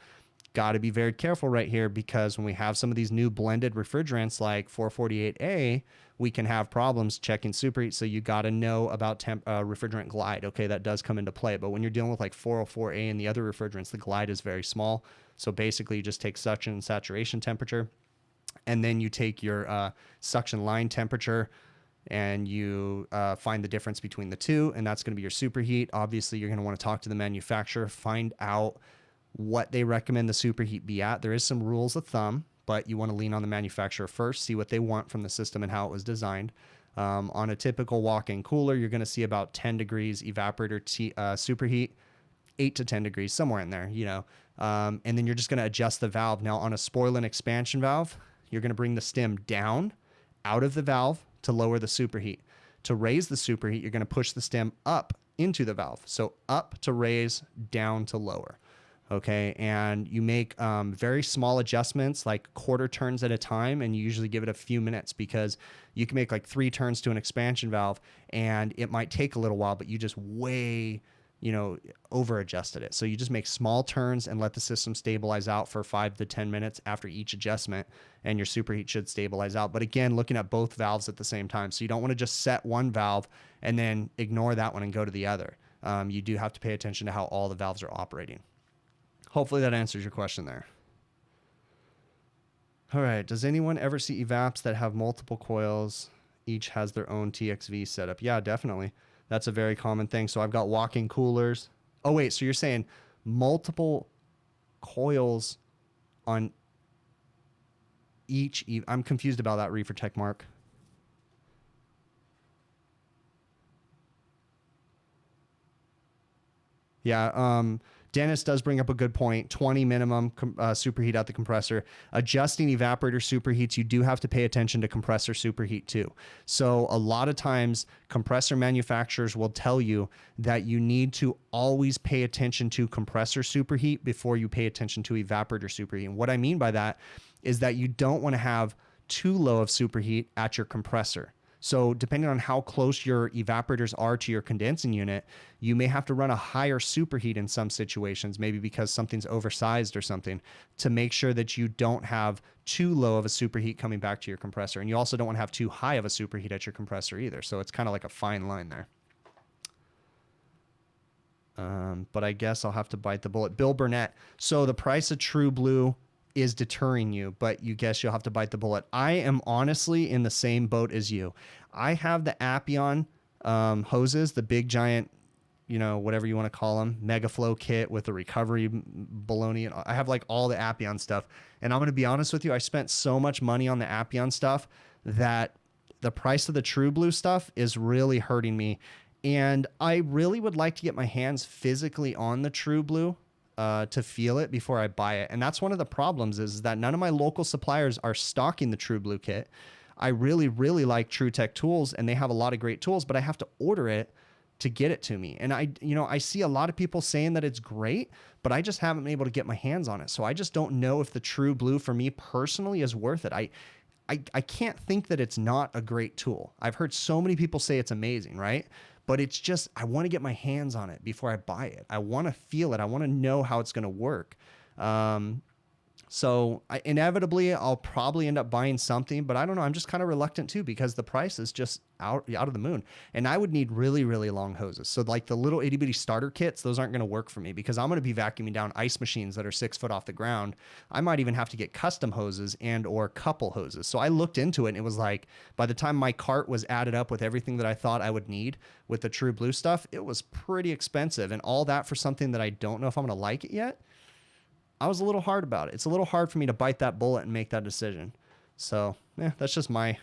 got to be very careful right here, because when we have some of these new blended refrigerants like 448A, we can have problems checking superheat. So you got to know about refrigerant glide. Okay, that does come into play. But when you're dealing with like 404A and the other refrigerants, the glide is very small. So basically you just take suction and saturation temperature, and then you take your suction line temperature, and you find the difference between the two, and that's going to be your superheat. Obviously, you're going to want to talk to the manufacturer, find out what they recommend the superheat be at. There is some rules of thumb, but you want to lean on the manufacturer first, see what they want from the system and how it was designed. On a typical walk-in cooler, you're going to see about 10 degrees evaporator superheat, 8 to 10 degrees, somewhere in there, you know. And then you're just going to adjust the valve. Now, on a spoiling expansion valve, you're going to bring the stem down out of the valve to lower the superheat. To raise the superheat, you're going to push the stem up into the valve. So up to raise, down to lower. Okay, and you make very small adjustments, like quarter turns at a time, and you usually give it a few minutes, because you can make like 3 turns to an expansion valve, and it might take a little while, but you just way, you know, over adjusted it. So you just make small turns and let the system stabilize out for 5 to 10 minutes after each adjustment, and your superheat should stabilize out. But again, looking at both valves at the same time. So you don't want to just set one valve and then ignore that one and go to the other. You do have to pay attention to how all the valves are operating. Hopefully that answers your question there. All right. Does anyone ever see evaps that have multiple coils? Each has their own TXV setup. Yeah, definitely. That's a very common thing. So I've got walk-in coolers. Oh, wait. So you're saying multiple coils on each. I'm confused about that, Reefer Tech Mark. Yeah. Dennis does bring up a good point. 20 minimum superheat out the compressor. Adjusting evaporator superheats, you do have to pay attention to compressor superheat too. So a lot of times compressor manufacturers will tell you that you need to always pay attention to compressor superheat before you pay attention to evaporator superheat. And what I mean by that is that you don't want to have too low of superheat at your compressor. So depending on how close your evaporators are to your condensing unit, you may have to run a higher superheat in some situations, maybe because something's oversized or something, to make sure that you don't have too low of a superheat coming back to your compressor. And you also don't want to have too high of a superheat at your compressor either. So it's kind of like a fine line there. But I guess I'll have to bite the bullet. Bill Burnett. So the price of True Blue is deterring you, but you guess you'll have to bite the bullet. I am honestly in the same boat as you. I have the Appion hoses, the big giant, you know, whatever you want to call them, Mega Flow kit with the recovery baloney. I have like all the Appion stuff. And I'm going to be honest with you, I spent so much money on the Appion stuff that the price of the True Blue stuff is really hurting me. And I really would like to get my hands physically on the True Blue to feel it before I buy it. And that's one of the problems is that none of my local suppliers are stocking the True Blue kit. I really, really like True Tech Tools, and they have a lot of great tools, but I have to order it to get it to me. And I see a lot of people saying that it's great, but I just haven't been able to get my hands on it. So I just don't know if the True Blue for me personally is worth it. I can't think that it's not a great tool. I've heard so many people say it's amazing, right? But it's just, I want to get my hands on it before I buy it. I want to feel it. I want to know how it's going to work. So inevitably I'll probably end up buying something, but I don't know. I'm just kind of reluctant too, because the price is just out of the moon, and I would need really, really long hoses. So like the little itty bitty starter kits, those aren't going to work for me, because I'm going to be vacuuming down ice machines that are 6 foot off the ground. I might even have to get custom hoses and or couple hoses. So I looked into it, and it was like, by the time my cart was added up with everything that I thought I would need with the True Blue stuff, it was pretty expensive, and all that for something that I don't know if I'm going to like it yet. I was a little hard about it. It's a little hard for me to bite that bullet and make that decision. So yeah, that's just my,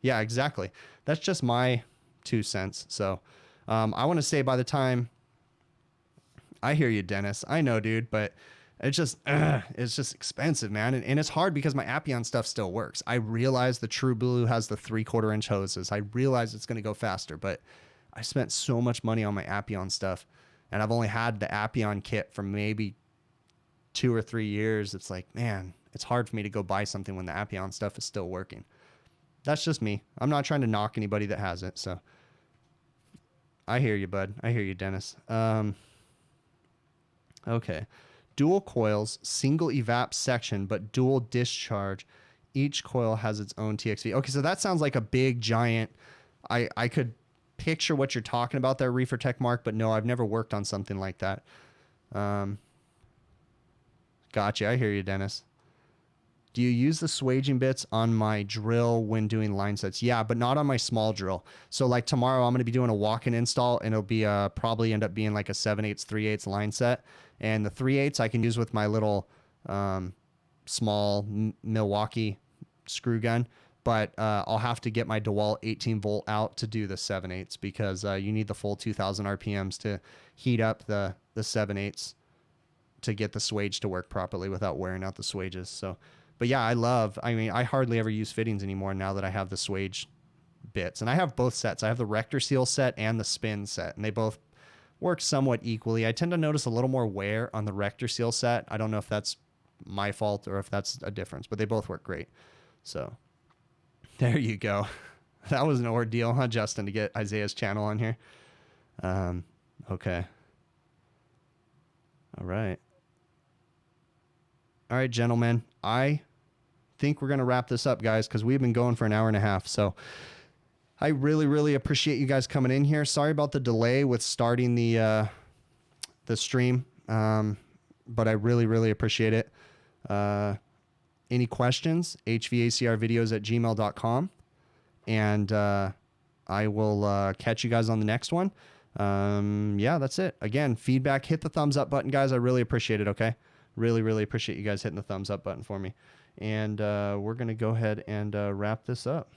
yeah, exactly. That's just my 2 cents. So I want to say, by the time, I hear you, Dennis. I know, dude, but it's just expensive, man. And it's hard because my Appion stuff still works. I realize the True Blue has the 3/4 inch hoses. I realize it's going to go faster, but I spent so much money on my Appion stuff, and I've only had the Appion kit for maybe 2 or 3 years. It's like, man, it's hard for me to go buy something when the Appion stuff is still working. That's just me. I'm not trying to knock anybody that has it. So I hear you, bud. I hear you, Dennis. Okay. Dual coils, single evap section, but dual discharge. Each coil has its own TXV. Okay, so that sounds like a big giant. I could picture what you're talking about there, Reefer Tech Mark, but no, I've never worked on something like that. Gotcha. I hear you, Dennis. Do you use the swaging bits on my drill when doing line sets? Yeah, but not on my small drill. So like tomorrow I'm going to be doing a walk-in install, and it'll be probably end up being like a 7/8 3/8 line set. And the 3/8 I can use with my little small Milwaukee screw gun. But I'll have to get my DeWalt 18 volt out to do the 7/8, because you need the full 2000 RPMs to heat up the 7/8 to get the swage to work properly without wearing out the swages. So, but yeah, I hardly ever use fittings anymore now that I have the swage bits, and I have both sets. I have the Rector Seal set and the Spin set, and they both work somewhat equally. I tend to notice a little more wear on the Rector Seal set. I don't know if that's my fault or if that's a difference, but they both work great. So there you go. That was an ordeal, huh, Justin, to get Isaiah's channel on here. Okay. All right. All right, gentlemen, I think we're going to wrap this up, guys, because we've been going for an hour and a half. So I really, really appreciate you guys coming in here. Sorry about the delay with starting the stream, but I really, really appreciate it. Any questions, hvacrvideos@gmail.com, and I will catch you guys on the next one. Yeah, that's it. Again, feedback, hit the thumbs up button, guys. I really appreciate it, okay? Really, really appreciate you guys hitting the thumbs up button for me. And we're going to go ahead and wrap this up.